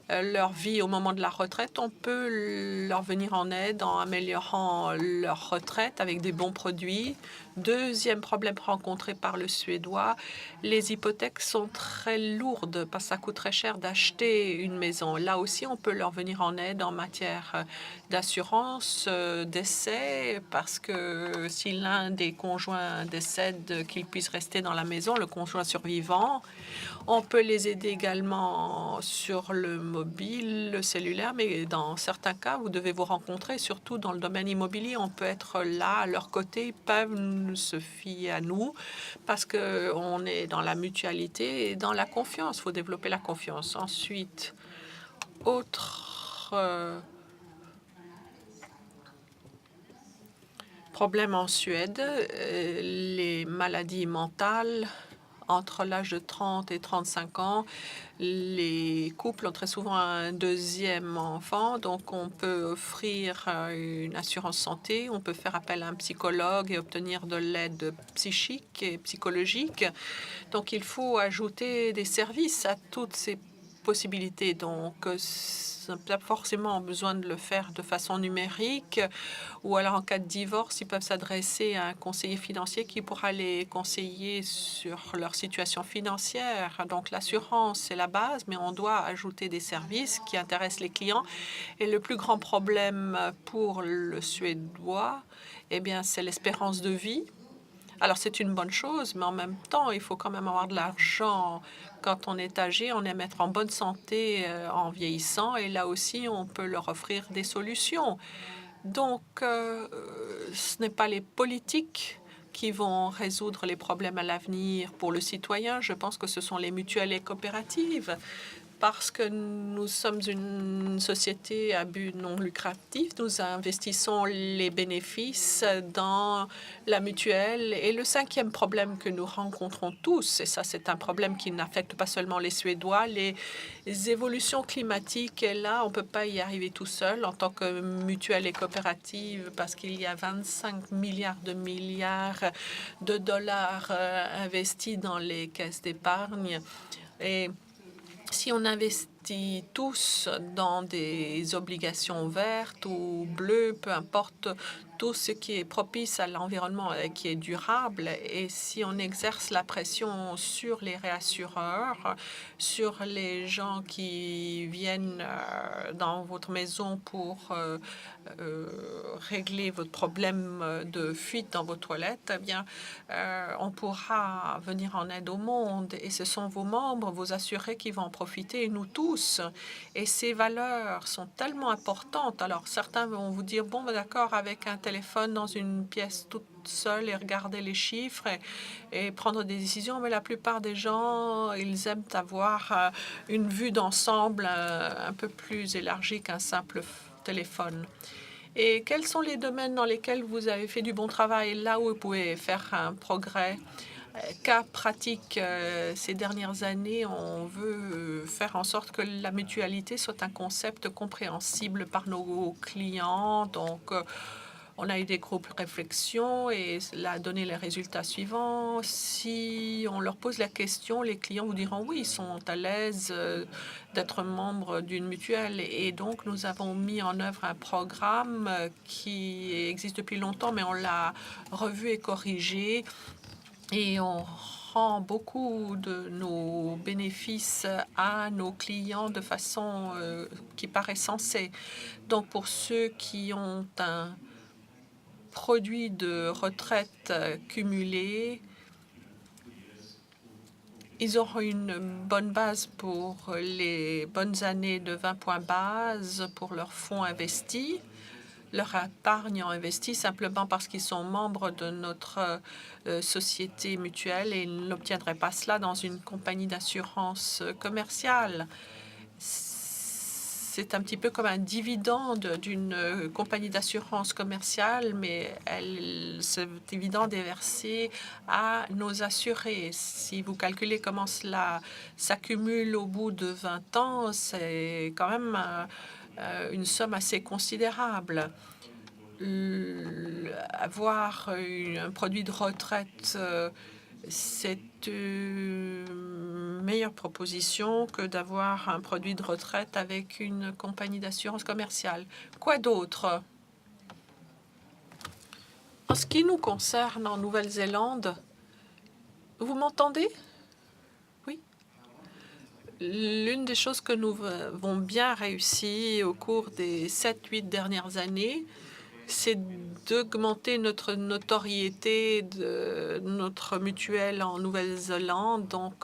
B: leur vie au moment de la retraite. On peut leur venir en aide en améliorant leur retraite avec des bons produits. Deuxième problème rencontré par le Suédois, les hypothèques sont très lourdes parce que ça coûte très cher d'acheter une maison. Là aussi, on peut leur venir en aide en matière d'assurance décès parce que si l'un des conjoints décède, qu'il puisse rester dans la maison, le conjoint survivant. On peut les aider également sur le mobile, le cellulaire, mais dans certains cas, vous devez vous rencontrer, surtout dans le domaine immobilier. On peut être là à leur côté, ils peuvent se fier à nous parce qu'on est dans la mutualité et dans la confiance. Il faut développer la confiance. Ensuite, autre problème en Suède, les maladies mentales. Entre l'âge de 30 et 35 ans, les couples ont très souvent un deuxième enfant, donc on peut offrir une assurance santé, on peut faire appel à un psychologue et obtenir de l'aide psychique et psychologique. Donc il faut ajouter des services à toutes ces possibilités. Donc, n'a pas forcément besoin de le faire de façon numérique ou alors en cas de divorce, ils peuvent s'adresser à un conseiller financier qui pourra les conseiller sur leur situation financière. Donc l'assurance, c'est la base, mais on doit ajouter des services qui intéressent les clients. Et le plus grand problème pour le Suédois, eh bien, c'est l'espérance de vie. Alors, c'est une bonne chose, mais en même temps, il faut quand même avoir de l'argent. Quand on est âgé, on aime être en bonne santé en vieillissant, et là aussi, on peut leur offrir des solutions. Donc, ce n'est pas les politiques qui vont résoudre les problèmes à l'avenir pour le citoyen. Je pense que ce sont les mutuelles et coopératives. Parce que nous sommes une société à but non lucratif, nous investissons les bénéfices dans la mutuelle. Et le cinquième problème que nous rencontrons tous, et ça c'est un problème qui n'affecte pas seulement les Suédois, les évolutions climatiques. Et là, on ne peut pas y arriver tout seul en tant que mutuelle et coopérative parce qu'il y a 25 milliards de dollars investis dans les caisses d'épargne. Et si on investit tous dans des obligations vertes ou bleues, peu importe, tout ce qui est propice à l'environnement et qui est durable, et si on exerce la pression sur les réassureurs, sur les gens qui viennent dans votre maison pour régler votre problème de fuite dans vos toilettes, eh bien, on pourra venir en aide au monde. Et ce sont vos membres, vos assurés qui vont en profiter, et nous tous. Et ces valeurs sont tellement importantes. Alors, certains vont vous dire, bon, d'accord, avec un téléphone dans une pièce toute seule et regarder les chiffres et prendre des décisions, mais la plupart des gens, ils aiment avoir une vue d'ensemble un peu plus élargie qu'un simple téléphone. Et quels sont les domaines dans lesquels vous avez fait du bon travail, là où vous pouvez faire un progrès? cas pratique, ces dernières années, on veut faire en sorte que la mutualité soit un concept compréhensible par nos clients. Donc, on a eu des groupes réflexion et cela a donné les résultats suivants. Si on leur pose la question, les clients vous diront oui, ils sont à l'aise d'être membres d'une mutuelle. Et donc, nous avons mis en œuvre un programme qui existe depuis longtemps, mais on l'a revu et corrigé. Et on rend beaucoup de nos bénéfices à nos clients de façon qui paraît sensée. Donc, pour ceux qui ont un produit de retraite cumulé, ils auront une bonne base pour les bonnes années de 20 points base pour leurs fonds investis, leur épargne investie simplement parce qu'ils sont membres de notre société mutuelle et ils n'obtiendraient pas cela dans une compagnie d'assurance commerciale. C'est un petit peu comme un dividende d'une compagnie d'assurance commerciale, mais ce dividende est versé à nos assurés. Si vous calculez comment cela s'accumule au bout de 20 ans, c'est quand même une somme assez considérable. Avoir un produit de retraite, c'est une meilleure proposition que d'avoir un produit de retraite avec une compagnie d'assurance commerciale. Quoi d'autre? En ce qui nous concerne en Nouvelle-Zélande, vous m'entendez? Oui. L'une des choses que nous avons bien réussi au cours des 7-8 dernières années, c'est d'augmenter notre notoriété de notre mutuelle en Nouvelle-Zélande. Donc,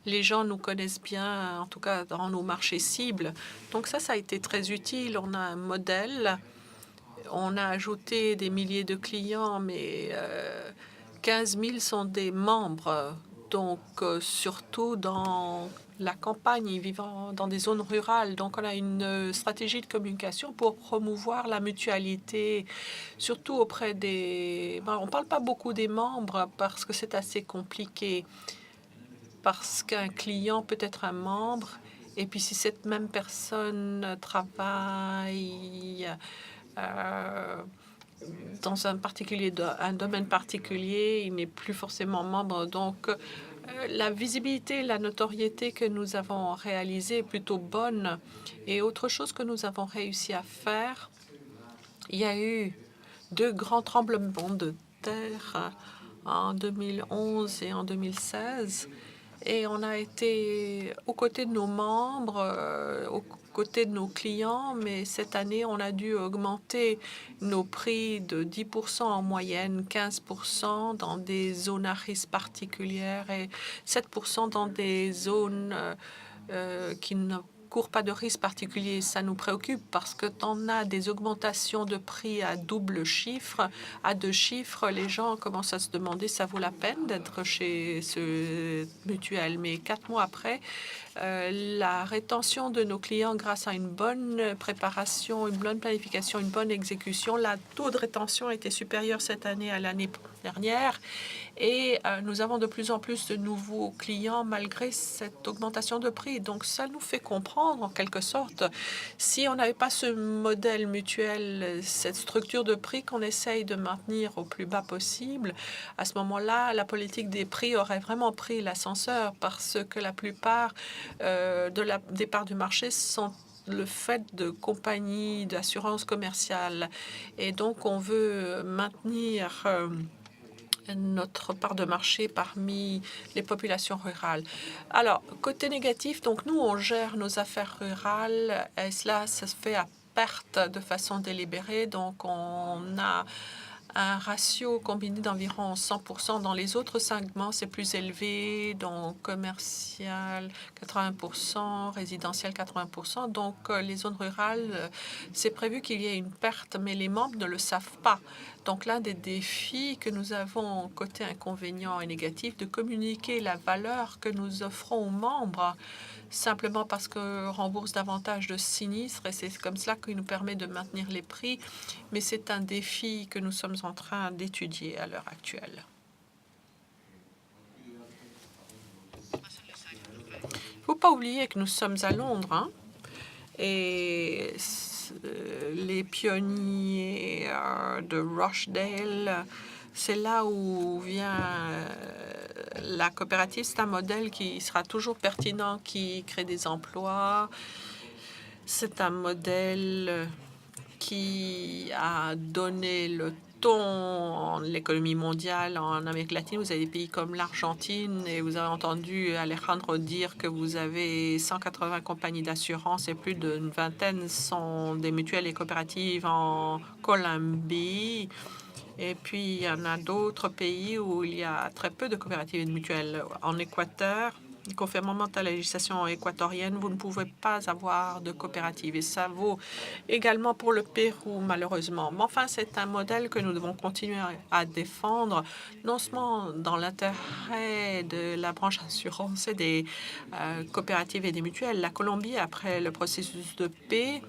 B: les gens nous connaissent bien, en tout cas dans nos marchés cibles. Donc, ça a été très utile. On a un modèle. On a ajouté des milliers de clients, mais 15 000 sont des membres. Donc, surtout dans la campagne, vivant dans des zones rurales. Donc, on a une stratégie de communication pour promouvoir la mutualité, surtout auprès des... on ne parle pas beaucoup des membres parce que c'est assez compliqué. Parce qu'un client peut être un membre, et puis si cette même personne travaille dans un domaine particulier, il n'est plus forcément membre. Donc, la visibilité, la notoriété que nous avons réalisée est plutôt bonne. Et autre chose que nous avons réussi à faire, il y a eu 2 grands tremblements de terre en 2011 et en 2016. Et on a été aux côtés de nos membres, aux côtés de nos clients, mais cette année, on a dû augmenter nos prix de 10% en moyenne, 15% dans des zones à risque particulières et 7% dans des zones qui ne courent pas de risque particulier. Ça nous préoccupe parce que on a des augmentations de prix à double chiffre, à 2 chiffres. Les gens commencent à se demander ça vaut la peine d'être chez ce mutuel. Mais 4 mois après, la rétention de nos clients grâce à une bonne préparation, une bonne planification, une bonne exécution, la taux de rétention était supérieur cette année à l'année dernière. Et nous avons de plus en plus de nouveaux clients malgré cette augmentation de prix. Donc, ça nous fait comprendre, en quelque sorte, si on n'avait pas ce modèle mutuel, cette structure de prix qu'on essaye de maintenir au plus bas possible, à ce moment-là, la politique des prix aurait vraiment pris l'ascenseur parce que la plupart des parts du marché sont le fait de compagnies d'assurance commerciale. Et donc, on veut maintenir notre part de marché parmi les populations rurales. Alors, côté négatif, donc nous, on gère nos affaires rurales et cela, ça se fait à perte de façon délibérée. Donc, on a un ratio combiné d'environ 100%. Dans les autres segments, c'est plus élevé, donc commercial 80%, résidentiel 80%. Donc, les zones rurales, c'est prévu qu'il y ait une perte, mais les membres ne le savent pas. Donc, l'un des défis que nous avons côté inconvénient et négatif, de communiquer la valeur que nous offrons aux membres simplement parce qu'on rembourse davantage de sinistres et c'est comme cela qu'il nous permet de maintenir les prix. Mais c'est un défi que nous sommes en train d'étudier à l'heure actuelle. faut pas oublier que nous sommes à Londres, hein, et les pionniers de Rochdale, c'est là où vient la coopérative. C'est un modèle qui sera toujours pertinent, qui crée des emplois. C'est un modèle qui a donné le ton en l'économie mondiale, en Amérique latine. Vous avez des pays comme l'Argentine et vous avez entendu Alejandro dire que vous avez 180 compagnies d'assurance et plus d'une vingtaine sont des mutuelles et coopératives en Colombie. Et puis, il y en a d'autres pays où il y a très peu de coopératives et de mutuelles. En Équateur, conformément à la législation équatorienne, vous ne pouvez pas avoir de coopérative. Et ça vaut également pour le Pérou, malheureusement. Mais enfin, c'est un modèle que nous devons continuer à défendre, non seulement dans l'intérêt de la branche assurance et des coopératives et des mutuelles. La Colombie, après le processus de paix,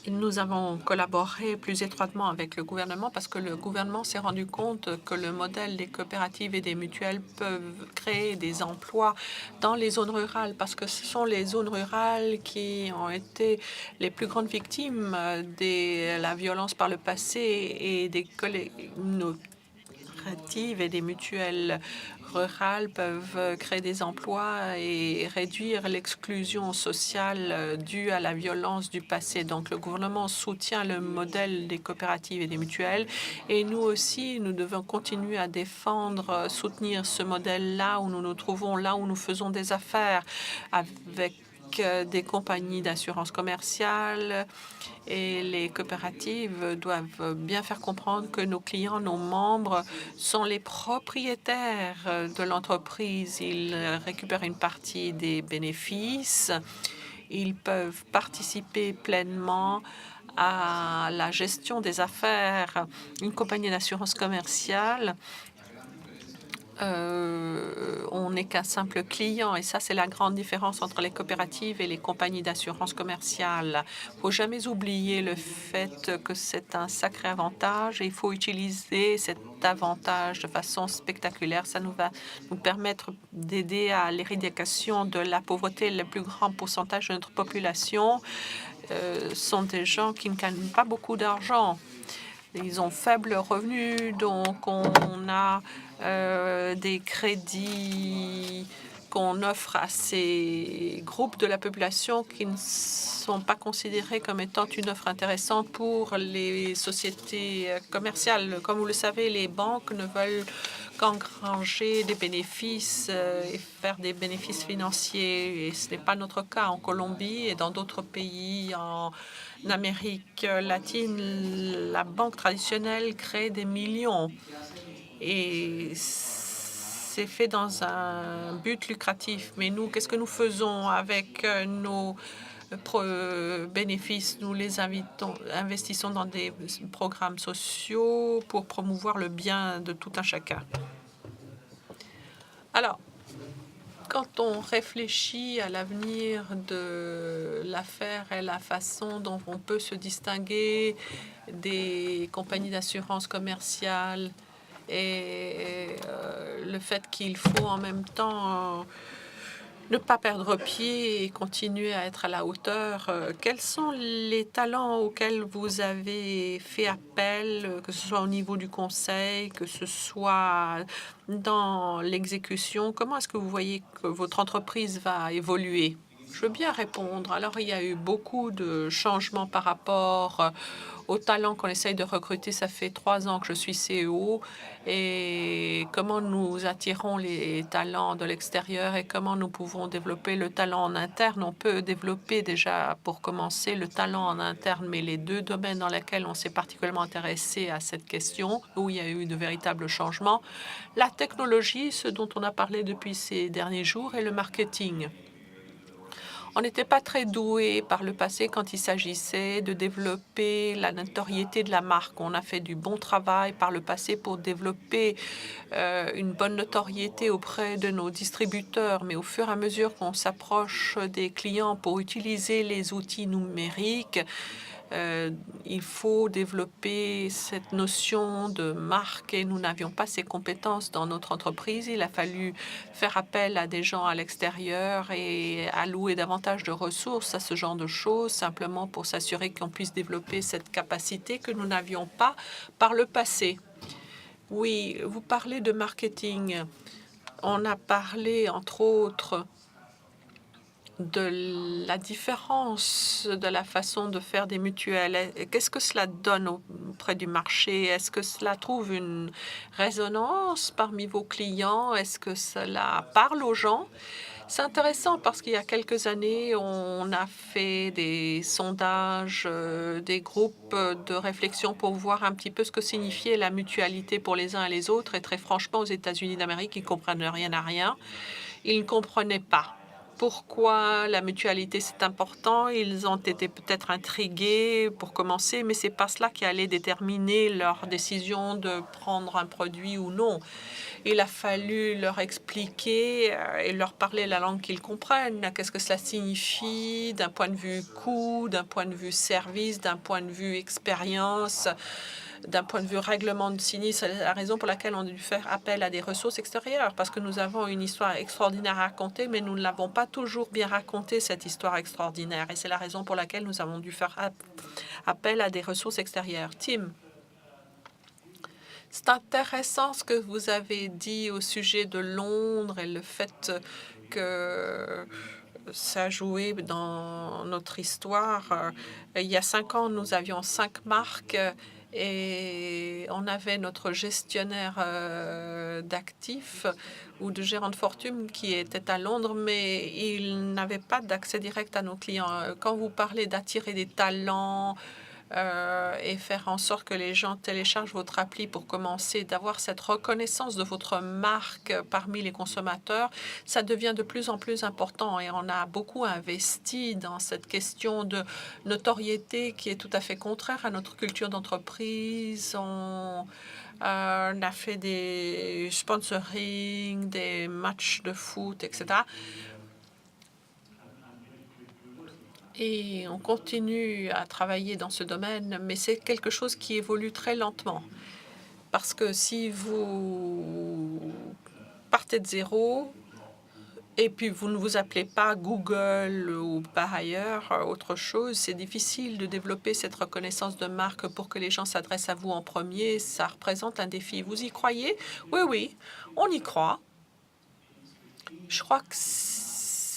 B: nous avons collaboré plus étroitement avec le gouvernement parce que le gouvernement s'est rendu compte que le modèle des coopératives et des mutuelles peuvent créer des emplois dans les zones rurales parce que ce sont les zones rurales qui ont été les plus grandes victimes de la violence par le passé et des coopératives et des mutuelles rurales peuvent créer des emplois et réduire l'exclusion sociale due à la violence du passé. Donc, le gouvernement soutient le modèle des coopératives et des mutuelles. Et nous aussi, nous devons continuer à défendre, soutenir ce modèle-là où nous nous trouvons, là où nous faisons des affaires avec des compagnies d'assurance commerciale et les coopératives doivent bien faire comprendre que nos clients, nos membres sont les propriétaires de l'entreprise. Ils récupèrent une partie des bénéfices. Ils peuvent participer pleinement à la gestion des affaires. Une compagnie d'assurance commerciale, on n'est qu'un simple client et ça, c'est la grande différence entre les coopératives et les compagnies d'assurance commerciale. Il ne faut jamais oublier le fait que c'est un sacré avantage et il faut utiliser cet avantage de façon spectaculaire. Ça nous va nous permettre d'aider à l'éradication de la pauvreté. Le plus grand pourcentage de notre population sont des gens qui ne gagnent pas beaucoup d'argent. Ils ont faible revenu, donc on a des crédits qu'on offre à ces groupes de la population qui ne sont pas considérés comme étant une offre intéressante pour les sociétés commerciales. Comme vous le savez, les banques ne veulent qu'engranger des bénéfices et faire des bénéfices financiers. Et ce n'est pas notre cas en Colombie et dans d'autres pays en Amérique latine. La banque traditionnelle crée des millions et c'est fait dans un but lucratif. Mais nous, qu'est-ce que nous faisons avec nos bénéfices? Nous les investissons dans des programmes sociaux pour promouvoir le bien de tout un chacun. Alors, quand on réfléchit à l'avenir de l'affaire et la façon dont on peut se distinguer des compagnies d'assurance commerciale et le fait qu'il faut en même temps ne pas perdre pied et continuer à être à la hauteur. Quels sont les talents auxquels vous avez fait appel, que ce soit au niveau du conseil, que ce soit dans l'exécution? Comment est-ce que vous voyez que votre entreprise va évoluer? Je veux bien répondre. Alors, il y a eu beaucoup de changements par rapport aux talents qu'on essaye de recruter. Ça fait 3 ans que je suis CEO. Et comment nous attirons les talents de l'extérieur et comment nous pouvons développer le talent en interne. On peut développer déjà, pour commencer, le talent en interne, mais les deux domaines dans lesquels on s'est particulièrement intéressé à cette question, où il y a eu de véritables changements, la technologie, ce dont on a parlé depuis ces derniers jours, et le marketing. On n'était pas très doué par le passé quand il s'agissait de développer la notoriété de la marque. On a fait du bon travail par le passé pour développer une bonne notoriété auprès de nos distributeurs. Mais au fur et à mesure qu'on s'approche des clients pour utiliser les outils numériques, Il faut développer cette notion de marque et nous n'avions pas ces compétences dans notre entreprise. Il a fallu faire appel à des gens à l'extérieur et allouer davantage de ressources à ce genre de choses, simplement pour s'assurer qu'on puisse développer cette capacité que nous n'avions pas par le passé. Oui, vous parlez de marketing. On a parlé, entre autres, de la différence de la façon de faire des mutuelles. Qu'est-ce que cela donne auprès du marché? Est-ce que cela trouve une résonance parmi vos clients? Est-ce que cela parle aux gens? C'est intéressant parce qu'il y a quelques années, on a fait des sondages, des groupes de réflexion pour voir un petit peu ce que signifiait la mutualité pour les uns et les autres. Et très franchement, aux États-Unis d'Amérique, ils ne comprennent rien à rien. Ils ne comprenaient pas pourquoi la mutualité c'est important. Ils ont été peut-être intrigués pour commencer, mais c'est pas cela qui allait déterminer leur décision de prendre un produit ou non. Il a fallu leur expliquer et leur parler la langue qu'ils comprennent. Qu'est-ce que cela signifie d'un point de vue coût, d'un point de vue service, d'un point de vue expérience, d'un point de vue règlement de sinistre. C'est la raison pour laquelle on a dû faire appel à des ressources extérieures, parce que nous avons une histoire extraordinaire à raconter, mais nous ne l'avons pas toujours bien racontée, cette histoire extraordinaire. Et c'est la raison pour laquelle nous avons dû faire appel à des ressources extérieures. Tim, c'est intéressant ce que vous avez dit au sujet de Londres et le fait que ça a joué dans notre histoire. Il y a 5 ans, nous avions 5 marques et on avait notre gestionnaire d'actifs ou de gérant de fortune qui était à Londres, mais il n'avait pas d'accès direct à nos clients. Quand vous parlez d'attirer des talents, et faire en sorte que les gens téléchargent votre appli pour commencer, d'avoir cette reconnaissance de votre marque parmi les consommateurs, ça devient de plus en plus important et on a beaucoup investi dans cette question de notoriété qui est tout à fait contraire à notre culture d'entreprise. On a fait des sponsoring, des matchs de foot, etc. Et on continue à travailler dans ce domaine, mais c'est quelque chose qui évolue très lentement. Parce que si vous partez de zéro et puis vous ne vous appelez pas Google ou par ailleurs autre chose, c'est difficile de développer cette reconnaissance de marque pour que les gens s'adressent à vous en premier. Ça représente un défi. Vous y croyez? Oui, oui, on y croit. Je crois que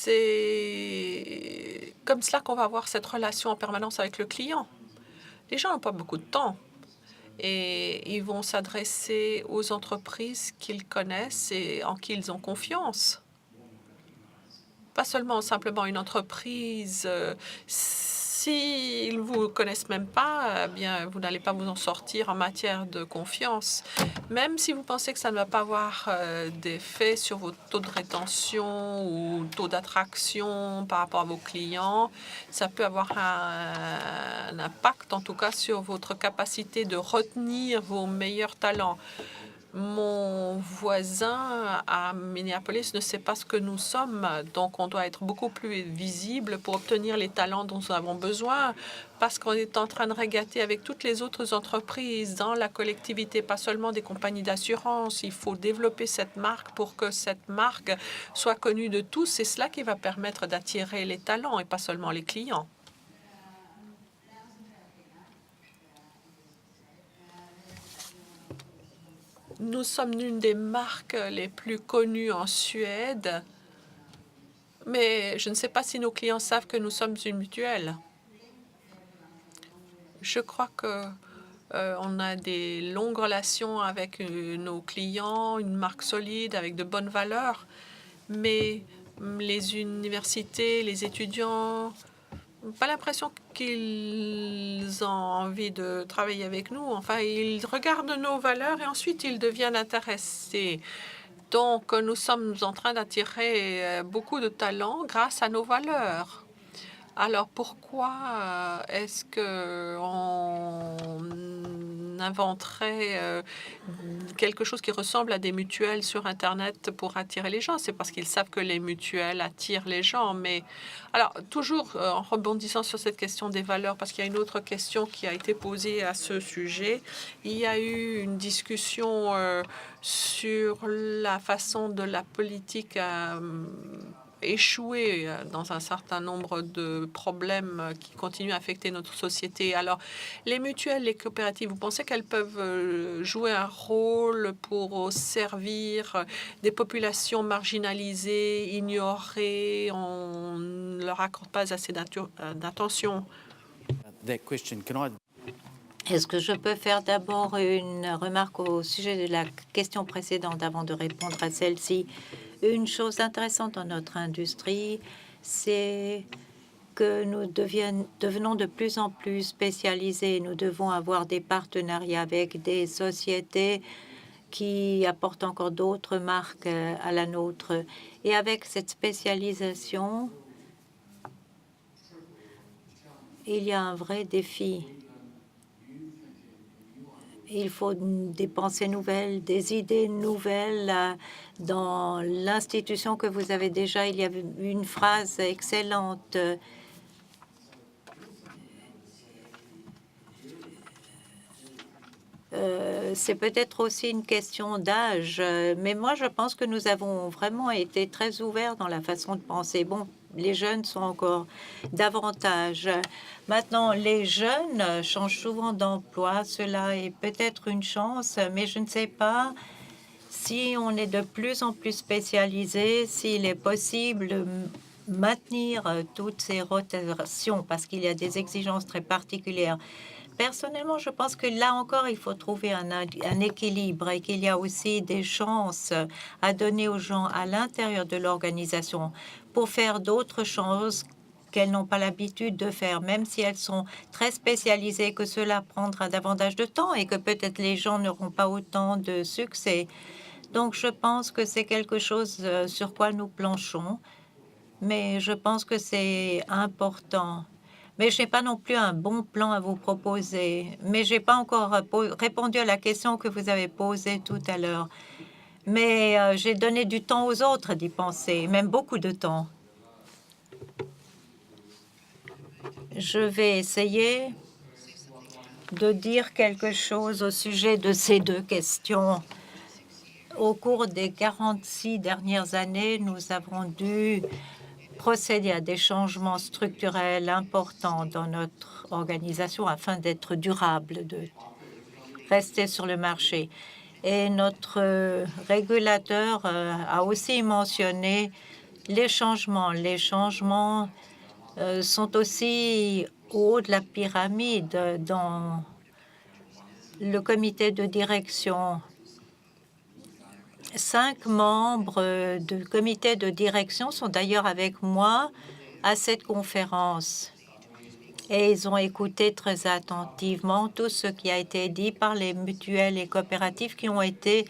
B: c'est comme cela qu'on va avoir cette relation en permanence avec le client. Les gens n'ont pas beaucoup de temps et ils vont s'adresser aux entreprises qu'ils connaissent et en qui ils ont confiance. Pas seulement simplement une entreprise. S'ils ne vous connaissent même pas, eh bien, vous n'allez pas vous en sortir en matière de confiance. Même si vous pensez que ça ne va pas avoir d'effet sur vos taux de rétention ou taux d'attraction par rapport à vos clients, ça peut avoir un impact, en tout cas, sur votre capacité de retenir vos meilleurs talents. Mon voisin à Minneapolis ne sait pas ce que nous sommes, donc on doit être beaucoup plus visible pour obtenir les talents dont nous avons besoin, parce qu'on est en train de régater avec toutes les autres entreprises dans la collectivité, pas seulement des compagnies d'assurance. Il faut développer cette marque pour que cette marque soit connue de tous. C'est cela qui va permettre d'attirer les talents et pas seulement les clients. Nous sommes l'une des marques les plus connues en Suède, mais je ne sais pas si nos clients savent que nous sommes une mutuelle. Je crois que on a des longues relations avec nos clients, une marque solide avec de bonnes valeurs, mais les universités, les étudiants pas l'impression qu'ils ont envie de travailler avec nous. Enfin, ils regardent nos valeurs et ensuite ils deviennent intéressés. Donc, nous sommes en train d'attirer beaucoup de talents grâce à nos valeurs. Alors, pourquoi est-ce que on inventerait quelque chose qui ressemble à des mutuelles sur Internet pour attirer les gens. C'est parce qu'ils savent que les mutuelles attirent les gens. Mais alors, toujours en rebondissant sur cette question des valeurs, parce qu'il y a une autre question qui a été posée à ce sujet. Il y a eu une discussion sur la façon de la politique à échoué dans un certain nombre de problèmes qui continuent à affecter notre société. Alors, les mutuelles, les coopératives, vous pensez qu'elles peuvent jouer un rôle pour servir des populations marginalisées, ignorées, on ne leur accorde pas assez d'attention?
A: Est-ce que je peux faire d'abord une remarque au sujet de la question précédente avant de répondre à celle-ci? Une chose intéressante dans notre industrie, c'est que nous devenons de plus en plus spécialisés. Nous devons avoir des partenariats avec des sociétés qui apportent encore d'autres marques à la nôtre. Et avec cette spécialisation, il y a un vrai défi. Il faut des pensées nouvelles, des idées nouvelles. Dans l'institution que vous avez déjà, il y avait une phrase excellente. C'est peut-être aussi une question d'âge, mais moi je pense que nous avons vraiment été très ouverts dans la façon de penser. Bon, les jeunes sont encore davantage. Maintenant, les jeunes changent souvent d'emploi. Cela est peut-être une chance, mais je ne sais pas si on est de plus en plus spécialisé, s'il est possible de maintenir toutes ces rotations, parce qu'il y a des exigences très particulières. Personnellement, je pense que là encore, il faut trouver un équilibre et qu'il y a aussi des chances à donner aux gens à l'intérieur de l'organisation pour faire d'autres choses qu'elles n'ont pas l'habitude de faire, même si elles sont très spécialisées, que cela prendra davantage de temps et que peut-être les gens n'auront pas autant de succès. Donc, je pense que c'est quelque chose sur quoi nous planchons, mais je pense que c'est important. Mais je n'ai pas non plus un bon plan à vous proposer. Mais je n'ai pas encore répondu à la question que vous avez posée tout à l'heure. Mais j'ai donné du temps aux autres d'y penser, même beaucoup de temps. Je vais essayer de dire quelque chose au sujet de ces deux questions. Au cours des 46 dernières années, nous avons dû procéder à des changements structurels importants dans notre organisation afin d'être durable, de rester sur le marché. Et notre régulateur a aussi mentionné les changements. Les changements sont aussi au haut de la pyramide dans le comité de direction. 5 membres du comité de direction sont d'ailleurs avec moi à cette conférence. Et ils ont écouté très attentivement tout ce qui a été dit par les mutuelles et coopératives qui ont été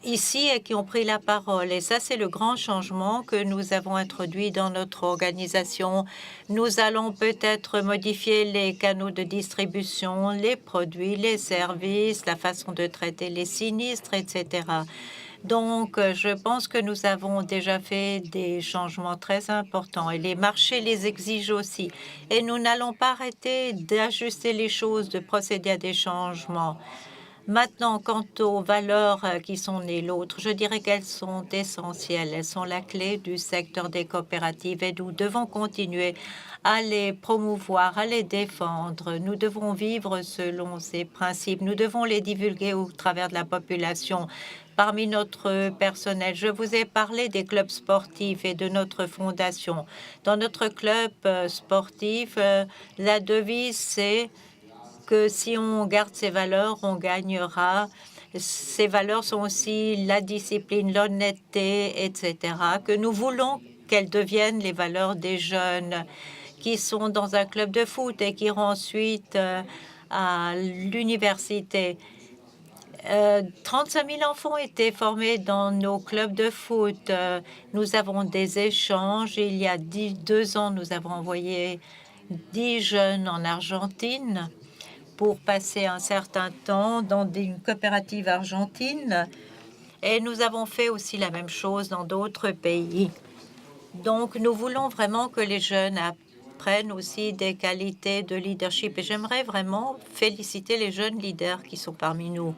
A: ici et qui ont pris la parole. Et ça, c'est le grand changement que nous avons introduit dans notre organisation. Nous allons peut-être modifier les canaux de distribution, les produits, les services, la façon de traiter les sinistres, etc. Donc, je pense que nous avons déjà fait des changements très importants et les marchés les exigent aussi. Et nous n'allons pas arrêter d'ajuster les choses, de procéder à des changements. Maintenant, quant aux valeurs qui sont les nôtres, je dirais qu'elles sont essentielles. Elles sont la clé du secteur des coopératives et nous devons continuer à les promouvoir, à les défendre. Nous devons vivre selon ces principes. Nous devons les divulguer au travers de la population. Parmi notre personnel, je vous ai parlé des clubs sportifs et de notre fondation. Dans notre club sportif, la devise, c'est que si on garde ces valeurs, on gagnera. Ces valeurs sont aussi la discipline, l'honnêteté, etc., que nous voulons qu'elles deviennent les valeurs des jeunes qui sont dans un club de foot et qui iront ensuite à l'université. 35 000 enfants étaient formés dans nos clubs de foot. Nous avons des échanges. Il y a 2 ans, nous avons envoyé 10 jeunes en Argentine pour passer un certain temps dans une coopérative argentine et nous avons fait aussi la même chose dans d'autres pays. Donc, nous voulons vraiment que les jeunes apprennent aussi des qualités de leadership et j'aimerais vraiment féliciter les jeunes leaders qui sont parmi nous.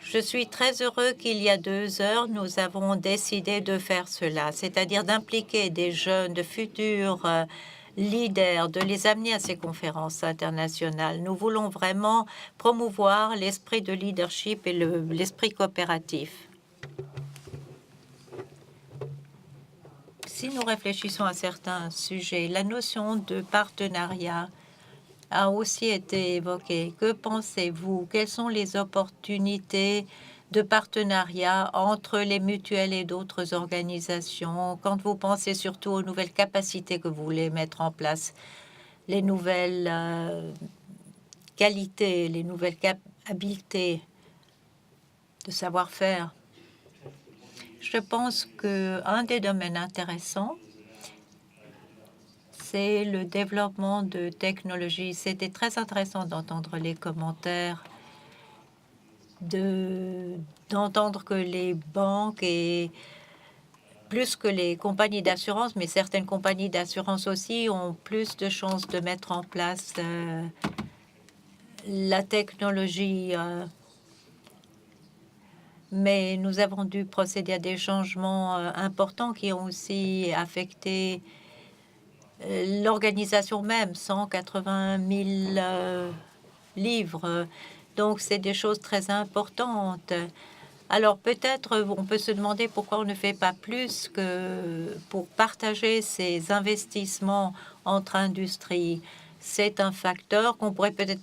A: Je suis très heureux qu'il y a 2 heures, nous avons décidé de faire cela, c'est-à-dire d'impliquer des jeunes, de futurs leaders, de les amener à ces conférences internationales. Nous voulons vraiment promouvoir l'esprit de leadership et l'esprit coopératif. Si nous réfléchissons à certains sujets, la notion de partenariat a aussi été évoquée. Que pensez-vous? Quelles sont les opportunités de partenariat entre les mutuelles et d'autres organisations quand vous pensez surtout aux nouvelles capacités que vous voulez mettre en place, les nouvelles qualités, les nouvelles habiletés de savoir-faire? Je pense qu'un des domaines intéressants, c'est le développement de technologies. C'était très intéressant d'entendre les commentaires, d'entendre que les banques et plus que les compagnies d'assurance, mais certaines compagnies d'assurance aussi ont plus de chances de mettre en place la technologie. Mais nous avons dû procéder à des changements importants qui ont aussi affecté l'organisation même, 180 000 livres. Donc, c'est des choses très importantes. Alors, peut-être on peut se demander pourquoi on ne fait pas plus que pour partager ces investissements entre industries. C'est un facteur qu'on pourrait peut-être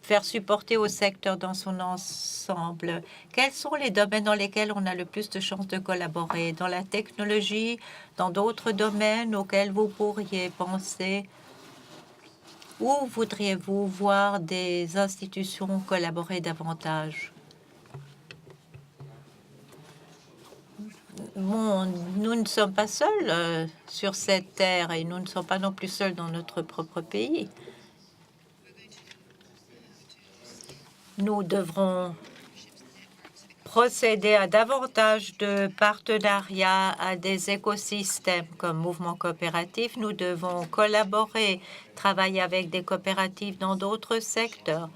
A: faire supporter au secteur dans son ensemble. Quels sont les domaines dans lesquels on a le plus de chances de collaborer? Dans la technologie, dans d'autres domaines auxquels vous pourriez penser? Où voudriez-vous voir des institutions collaborer davantage? Bon, nous ne sommes pas seuls sur cette terre et nous ne sommes pas non plus seuls dans notre propre pays. Nous devrons procéder à davantage de partenariats, à des écosystèmes comme Mouvement Coopératif. Nous devons collaborer, travailler avec des coopératives dans d'autres secteurs.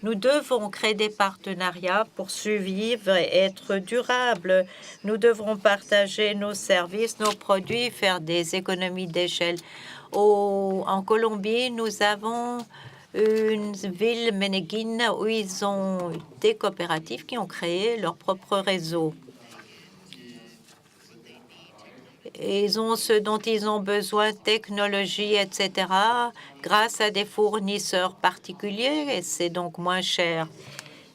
A: Nous devons créer des partenariats pour survivre et être durables. Nous devrons partager nos services, nos produits, faire des économies d'échelle. En Colombie, nous avons une ville, Medellín, où ils ont des coopératives qui ont créé leur propre réseau. Ils ont ce dont ils ont besoin, technologie, etc., grâce à des fournisseurs particuliers, et c'est donc moins cher.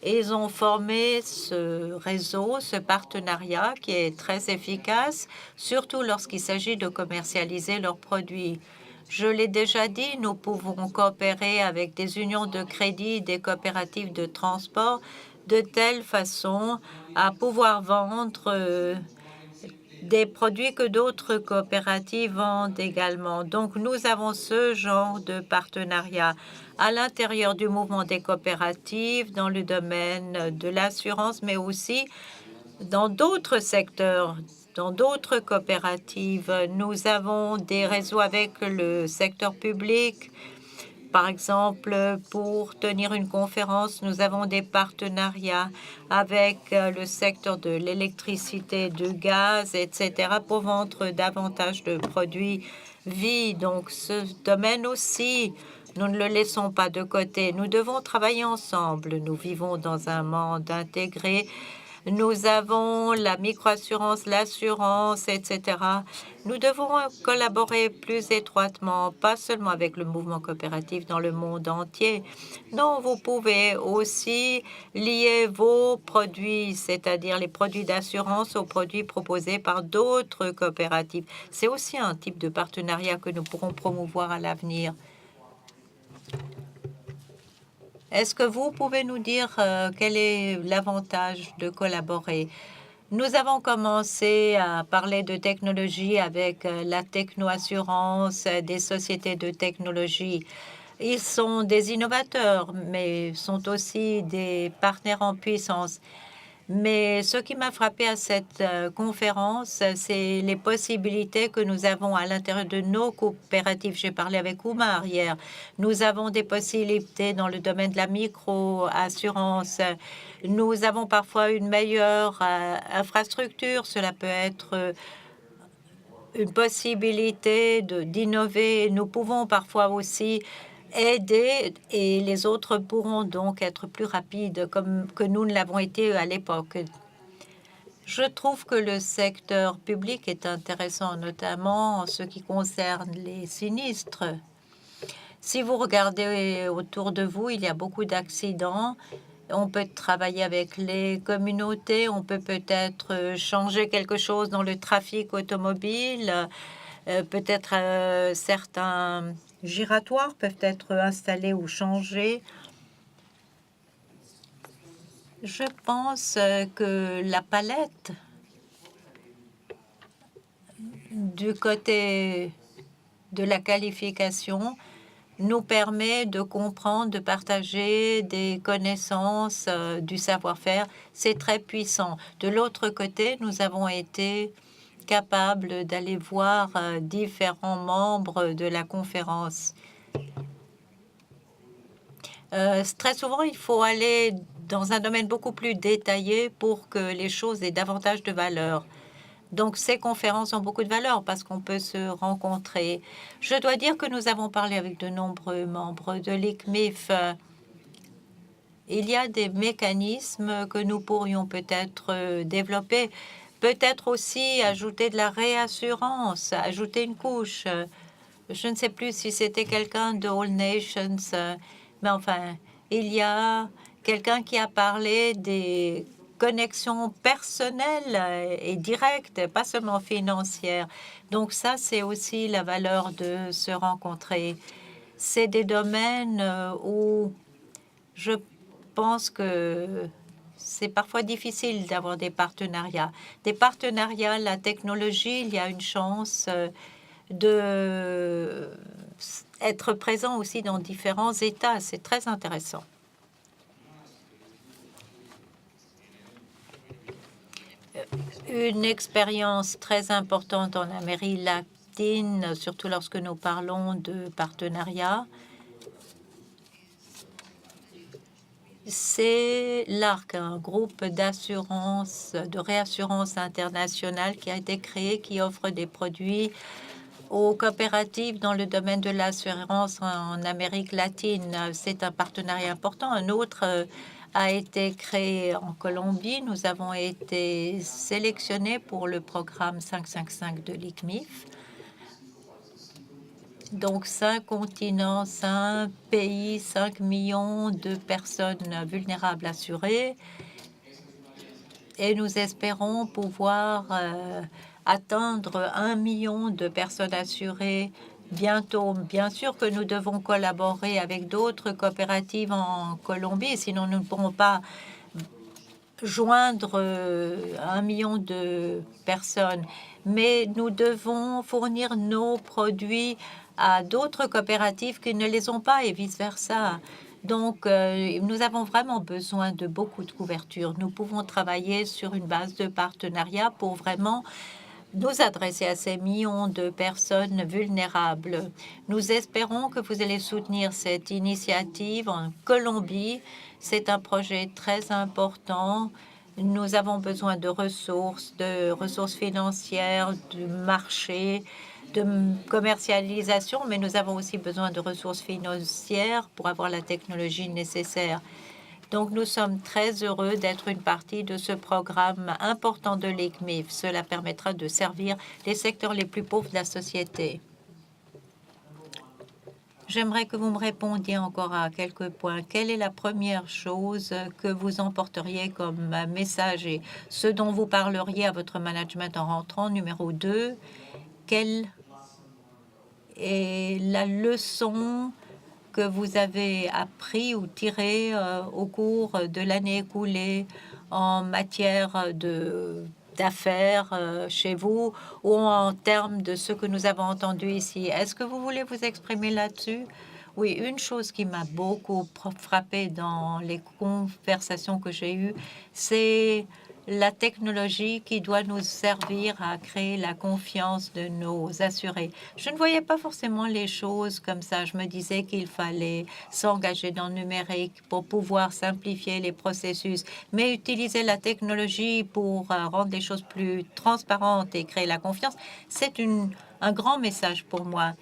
A: Ils ont formé ce réseau, ce partenariat qui est très efficace, surtout lorsqu'il s'agit de commercialiser leurs produits. Je l'ai déjà dit, nous pouvons coopérer avec des unions de crédit, des coopératives de transport, de telle façon à pouvoir vendre des produits que d'autres coopératives vendent également. Donc, nous avons ce genre de partenariat à l'intérieur du mouvement des coopératives, dans le domaine de l'assurance, mais aussi dans d'autres secteurs, dans d'autres coopératives. Nous avons des réseaux avec le secteur public. Par exemple, pour tenir une conférence, nous avons des partenariats avec le secteur de l'électricité, du gaz, etc., pour vendre davantage de produits vie. Donc, ce domaine aussi, nous ne le laissons pas de côté. Nous devons travailler ensemble. Nous vivons dans un monde intégré. Nous avons la microassurance, l'assurance, etc. Nous devons collaborer plus étroitement, pas seulement avec le mouvement coopératif dans le monde entier. Non, vous pouvez aussi lier vos produits, c'est-à-dire les produits d'assurance, aux produits proposés par d'autres coopératives. C'est aussi un type de partenariat que nous pourrons promouvoir à l'avenir. Est-ce que vous pouvez nous dire quel est l'avantage de collaborer? Nous avons commencé à parler de technologie avec la techno-assurance, des sociétés de technologie. Ils sont des innovateurs, mais sont aussi des partenaires en puissance. Mais ce qui m'a frappé à cette conférence, c'est les possibilités que nous avons à l'intérieur de nos coopératives. J'ai parlé avec Oumar hier. Nous avons des possibilités dans le domaine de la micro-assurance. Nous avons parfois une meilleure infrastructure. Cela peut être une possibilité d'innover. Nous pouvons parfois aussi aider et les autres pourront donc être plus rapides comme que nous ne l'avons été à l'époque. Je trouve que le secteur public est intéressant, notamment en ce qui concerne les sinistres. Si vous regardez autour de vous, il y a beaucoup d'accidents. On peut travailler avec les communautés, on peut peut-être changer quelque chose dans le trafic automobile, peut-être certains giratoires peuvent être installés ou changés. Je pense que la palette du côté de la qualification nous permet de comprendre, de partager des connaissances, du savoir-faire. C'est très puissant. De l'autre côté, nous avons été capables d'aller voir différents membres de la conférence. Très souvent, il faut aller dans un domaine beaucoup plus détaillé pour que les choses aient davantage de valeur. Donc, ces conférences ont beaucoup de valeur parce qu'on peut se rencontrer. Je dois dire que nous avons parlé avec de nombreux membres de l'ICMIF. Il y a des mécanismes que nous pourrions peut-être développer, peut-être aussi ajouter de la réassurance, ajouter une couche. Je ne sais plus si c'était quelqu'un de All Nations, mais enfin, il y a quelqu'un qui a parlé des connexions personnelles et directes, pas seulement financières. Donc ça, c'est aussi la valeur de se rencontrer. C'est des domaines où je pense que c'est parfois difficile d'avoir des partenariats. Des partenariats, la technologie, il y a une chance de être présent aussi dans différents États. C'est très intéressant. Une expérience très importante en Amérique latine, surtout lorsque nous parlons de partenariat, c'est l'ARC, un groupe d'assurance, de réassurance internationale qui a été créé, qui offre des produits aux coopératives dans le domaine de l'assurance en Amérique latine. C'est un partenariat important. Un autre a été créé en Colombie. Nous avons été sélectionnés pour le programme 555 de l'ICMIF. Donc, 5 continents, 5 pays, 5 millions de personnes vulnérables assurées. Et nous espérons pouvoir atteindre 1 million de personnes assurées bientôt. Bien sûr que nous devons collaborer avec d'autres coopératives en Colombie, sinon nous ne pourrons pas joindre 1 million de personnes. Mais nous devons fournir nos produits à d'autres coopératives qui ne les ont pas et vice-versa. Donc, nous avons vraiment besoin de beaucoup de couverture. Nous pouvons travailler sur une base de partenariat pour vraiment nous adresser à ces millions de personnes vulnérables. Nous espérons que vous allez soutenir cette initiative en Colombie. C'est un projet très important. Nous avons besoin de ressources financières, de marché, de commercialisation, mais nous avons aussi besoin de ressources financières pour avoir la technologie nécessaire. Donc, nous sommes très heureux d'être une partie de ce programme important de l'ICMIF. Cela permettra de servir les secteurs les plus pauvres de la société. J'aimerais que vous me répondiez encore à quelques points. Quelle est la première chose que vous emporteriez comme message et ce dont vous parleriez à votre management en rentrant? Numéro 2, quelle est la leçon que vous avez appris ou tiré au cours de l'année écoulée en matière d'affaires chez vous ou en termes de ce que nous avons entendu ici? Est-ce que vous voulez vous exprimer là-dessus? Oui, une chose qui m'a beaucoup frappée dans les conversations que j'ai eues, c'est la technologie qui doit nous servir à créer la confiance de nos assurés. Je ne voyais pas forcément les choses comme ça. Je me disais qu'il fallait s'engager dans le numérique pour pouvoir simplifier les processus, mais utiliser la technologie pour rendre les choses plus transparentes et créer la confiance, c'est un grand message pour moi.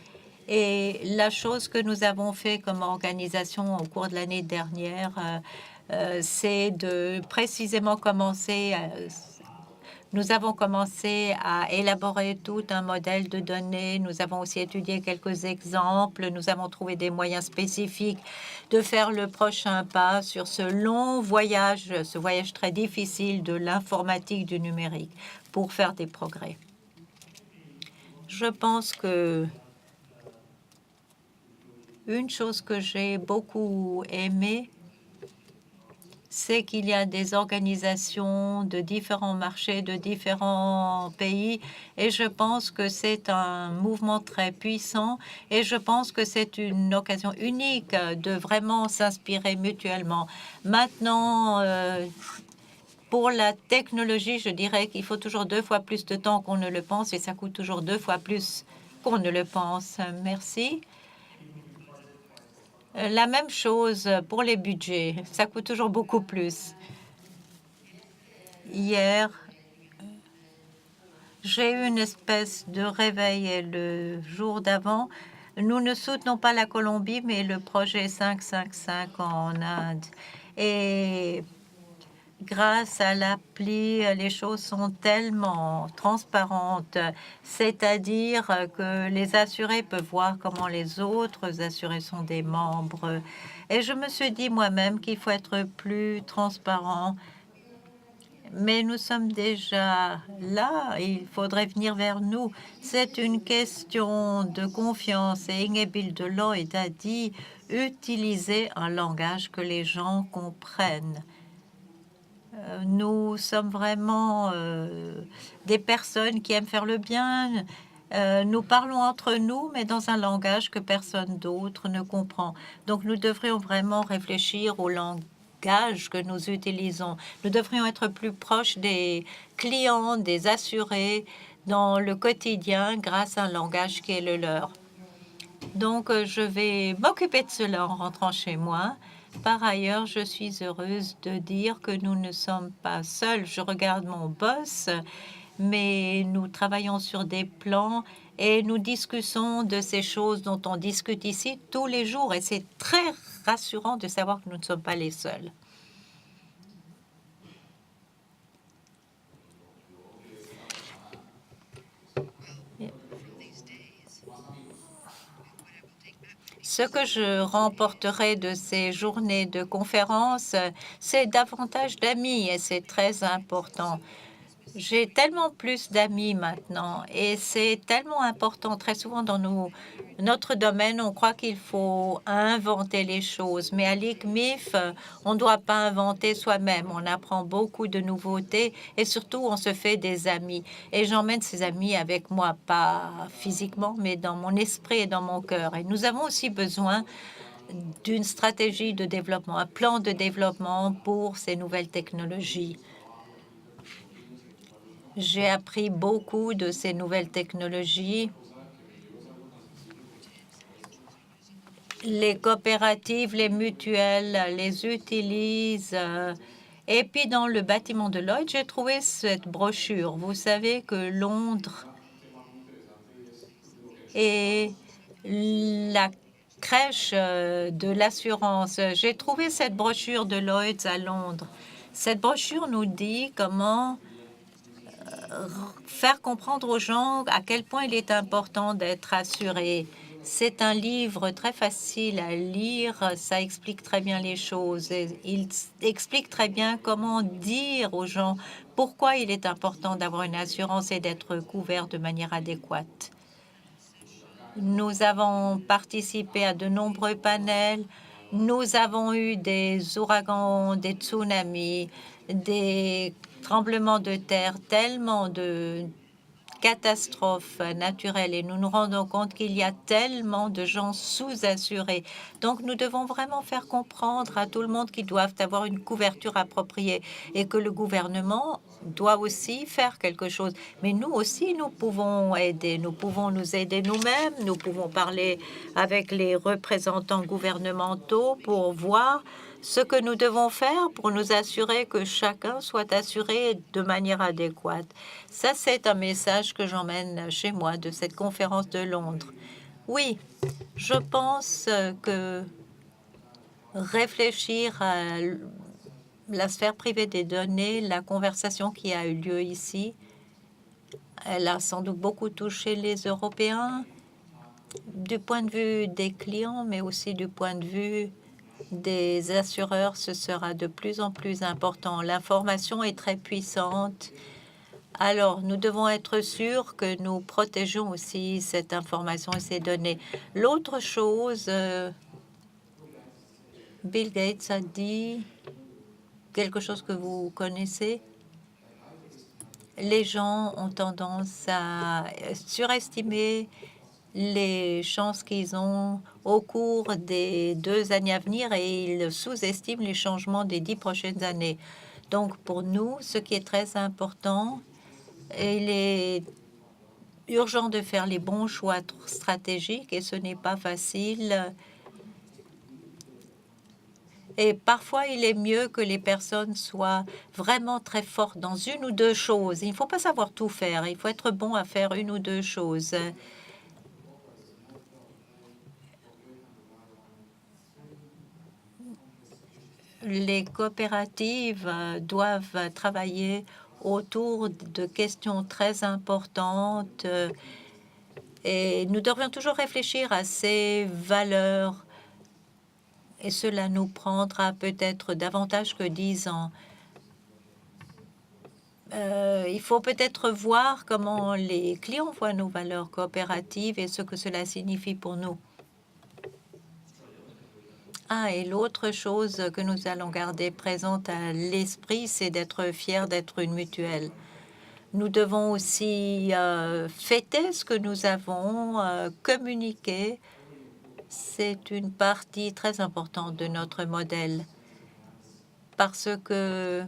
A: Et la chose que nous avons fait comme organisation au cours de l'année dernière, c'est de précisément commencer. Nous avons commencé à élaborer tout un modèle de données. Nous avons aussi étudié quelques exemples. Nous avons trouvé des moyens spécifiques de faire le prochain pas sur ce long voyage, ce voyage très difficile de l'informatique, du numérique, pour faire des progrès. Je pense que une chose que j'ai beaucoup aimée, c'est qu'il y a des organisations de différents marchés, de différents pays, et je pense que c'est un mouvement très puissant, et je pense que c'est une occasion unique de vraiment s'inspirer mutuellement. Maintenant, pour la technologie, je dirais qu'il faut toujours 2 fois plus de temps qu'on ne le pense, et ça coûte toujours 2 fois plus qu'on ne le pense. Merci. La même chose pour les budgets, ça coûte toujours beaucoup plus. Hier, j'ai eu une espèce de réveil et le jour d'avant, nous ne soutenons pas la Colombie, mais le projet 555 en Inde. Et grâce à l'appli, les choses sont tellement transparentes, c'est-à-dire que les assurés peuvent voir comment les autres assurés sont des membres. Et je me suis dit moi-même qu'il faut être plus transparent. Mais nous sommes déjà là, il faudrait venir vers nous. C'est une question de confiance. Et Ingeborg Lloyd a dit utiliser un langage que les gens comprennent. Nous sommes vraiment des personnes qui aiment faire le bien. Nous parlons entre nous, mais dans un langage que personne d'autre ne comprend. Donc nous devrions vraiment réfléchir au langage que nous utilisons. Nous devrions être plus proches des clients, des assurés dans le quotidien grâce à un langage qui est le leur. Donc, je vais m'occuper de cela en rentrant chez moi. Par ailleurs, je suis heureuse de dire que nous ne sommes pas seuls. Je regarde mon boss, mais nous travaillons sur des plans et nous discutons de ces choses dont on discute ici tous les jours. Et c'est très rassurant de savoir que nous ne sommes pas les seuls. Ce que je remporterai de ces journées de conférences, c'est davantage d'amis et c'est très important. J'ai tellement plus d'amis maintenant et c'est tellement important. Très souvent dans notre domaine, on croit qu'il faut inventer les choses. Mais à l'ICMIF, on ne doit pas inventer soi-même. On apprend beaucoup de nouveautés et surtout, on se fait des amis. Et j'emmène ces amis avec moi, pas physiquement, mais dans mon esprit et dans mon cœur. Et nous avons aussi besoin d'une stratégie de développement, un plan de développement pour ces nouvelles technologies. J'ai appris beaucoup de ces nouvelles technologies. Les coopératives, les mutuelles les utilisent. Et puis dans le bâtiment de Lloyd, j'ai trouvé cette brochure. Vous savez que Londres est la crèche de l'assurance. J'ai trouvé cette brochure de Lloyd's à Londres. Cette brochure nous dit comment faire comprendre aux gens à quel point il est important d'être assuré. C'est un livre très facile à lire, ça explique très bien les choses. Il explique très bien comment dire aux gens pourquoi il est important d'avoir une assurance et d'être couvert de manière adéquate. Nous avons participé à de nombreux panels. Nous avons eu des ouragans, des tsunamis, des tremblements de terre, tellement de catastrophes naturelles et nous nous rendons compte qu'il y a tellement de gens sous-assurés. Donc nous devons vraiment faire comprendre à tout le monde qu'ils doivent avoir une couverture appropriée et que le gouvernement doit aussi faire quelque chose. Mais nous aussi, nous pouvons aider. Nous pouvons nous aider nous-mêmes. Nous pouvons parler avec les représentants gouvernementaux pour voir ce que nous devons faire pour nous assurer que chacun soit assuré de manière adéquate. Ça, c'est un message que j'emmène chez moi de cette conférence de Londres. Oui, je pense que réfléchir à la sphère privée des données, la conversation qui a eu lieu ici, elle a sans doute beaucoup touché les Européens du point de vue des clients, mais aussi du point de vue des assureurs. Ce sera de plus en plus important. L'information est très puissante. Alors, nous devons être sûrs que nous protégeons aussi cette information et ces données. L'autre chose, Bill Gates a dit quelque chose que vous connaissez. Les gens ont tendance à surestimer les chances qu'ils ont au cours des 2 années à venir et ils sous-estiment les changements des 10 prochaines années. Donc, pour nous, ce qui est très important, il est urgent de faire les bons choix stratégiques et ce n'est pas facile. Et parfois, il est mieux que les personnes soient vraiment très fortes dans une ou deux choses. Il ne faut pas savoir tout faire. Il faut être bon à faire une ou deux choses. Les coopératives doivent travailler autour de questions très importantes et nous devrions toujours réfléchir à ces valeurs. Et cela nous prendra peut-être davantage que 10 ans. Il faut peut-être voir comment les clients voient nos valeurs coopératives et ce que cela signifie pour nous. Ah, et l'autre chose que nous allons garder présente à l'esprit, c'est d'être fiers d'être une mutuelle. Nous devons aussi fêter ce que nous avons, communiquer. C'est une partie très importante de notre modèle parce que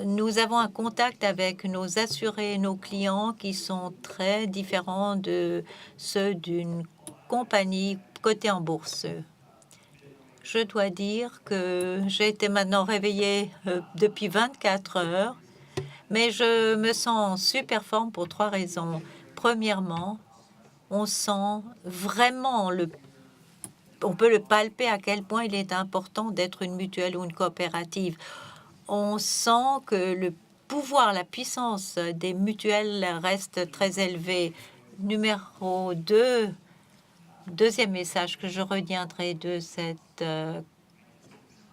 A: nous avons un contact avec nos assurés et nos clients qui sont très différents de ceux d'une compagnie cotée en bourse. Je dois dire que j'ai été maintenant réveillée depuis 24 heures, mais je me sens en super forme pour 3 raisons. Premièrement, on sent vraiment on peut le palper à quel point il est important d'être une mutuelle ou une coopérative. On sent que le pouvoir, la puissance des mutuelles reste très élevée. Numéro 2, deuxième message que je retiendrai de cette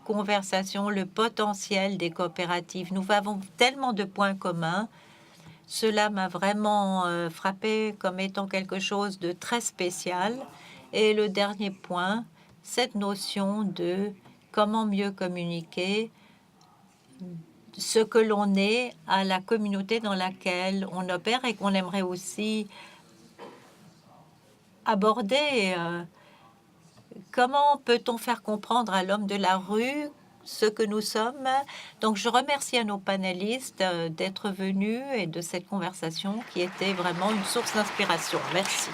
A: conversation, le potentiel des coopératives. Nous avons tellement de points communs. Cela m'a vraiment frappé comme étant quelque chose de très spécial. Et le dernier point, cette notion de comment mieux communiquer ce que l'on est à la communauté dans laquelle on opère et qu'on aimerait aussi aborder. Comment peut-on faire comprendre à l'homme de la rue ce que nous sommes? Donc, je remercie à nos panélistes d'être venus et de cette conversation qui était vraiment une source d'inspiration. Merci.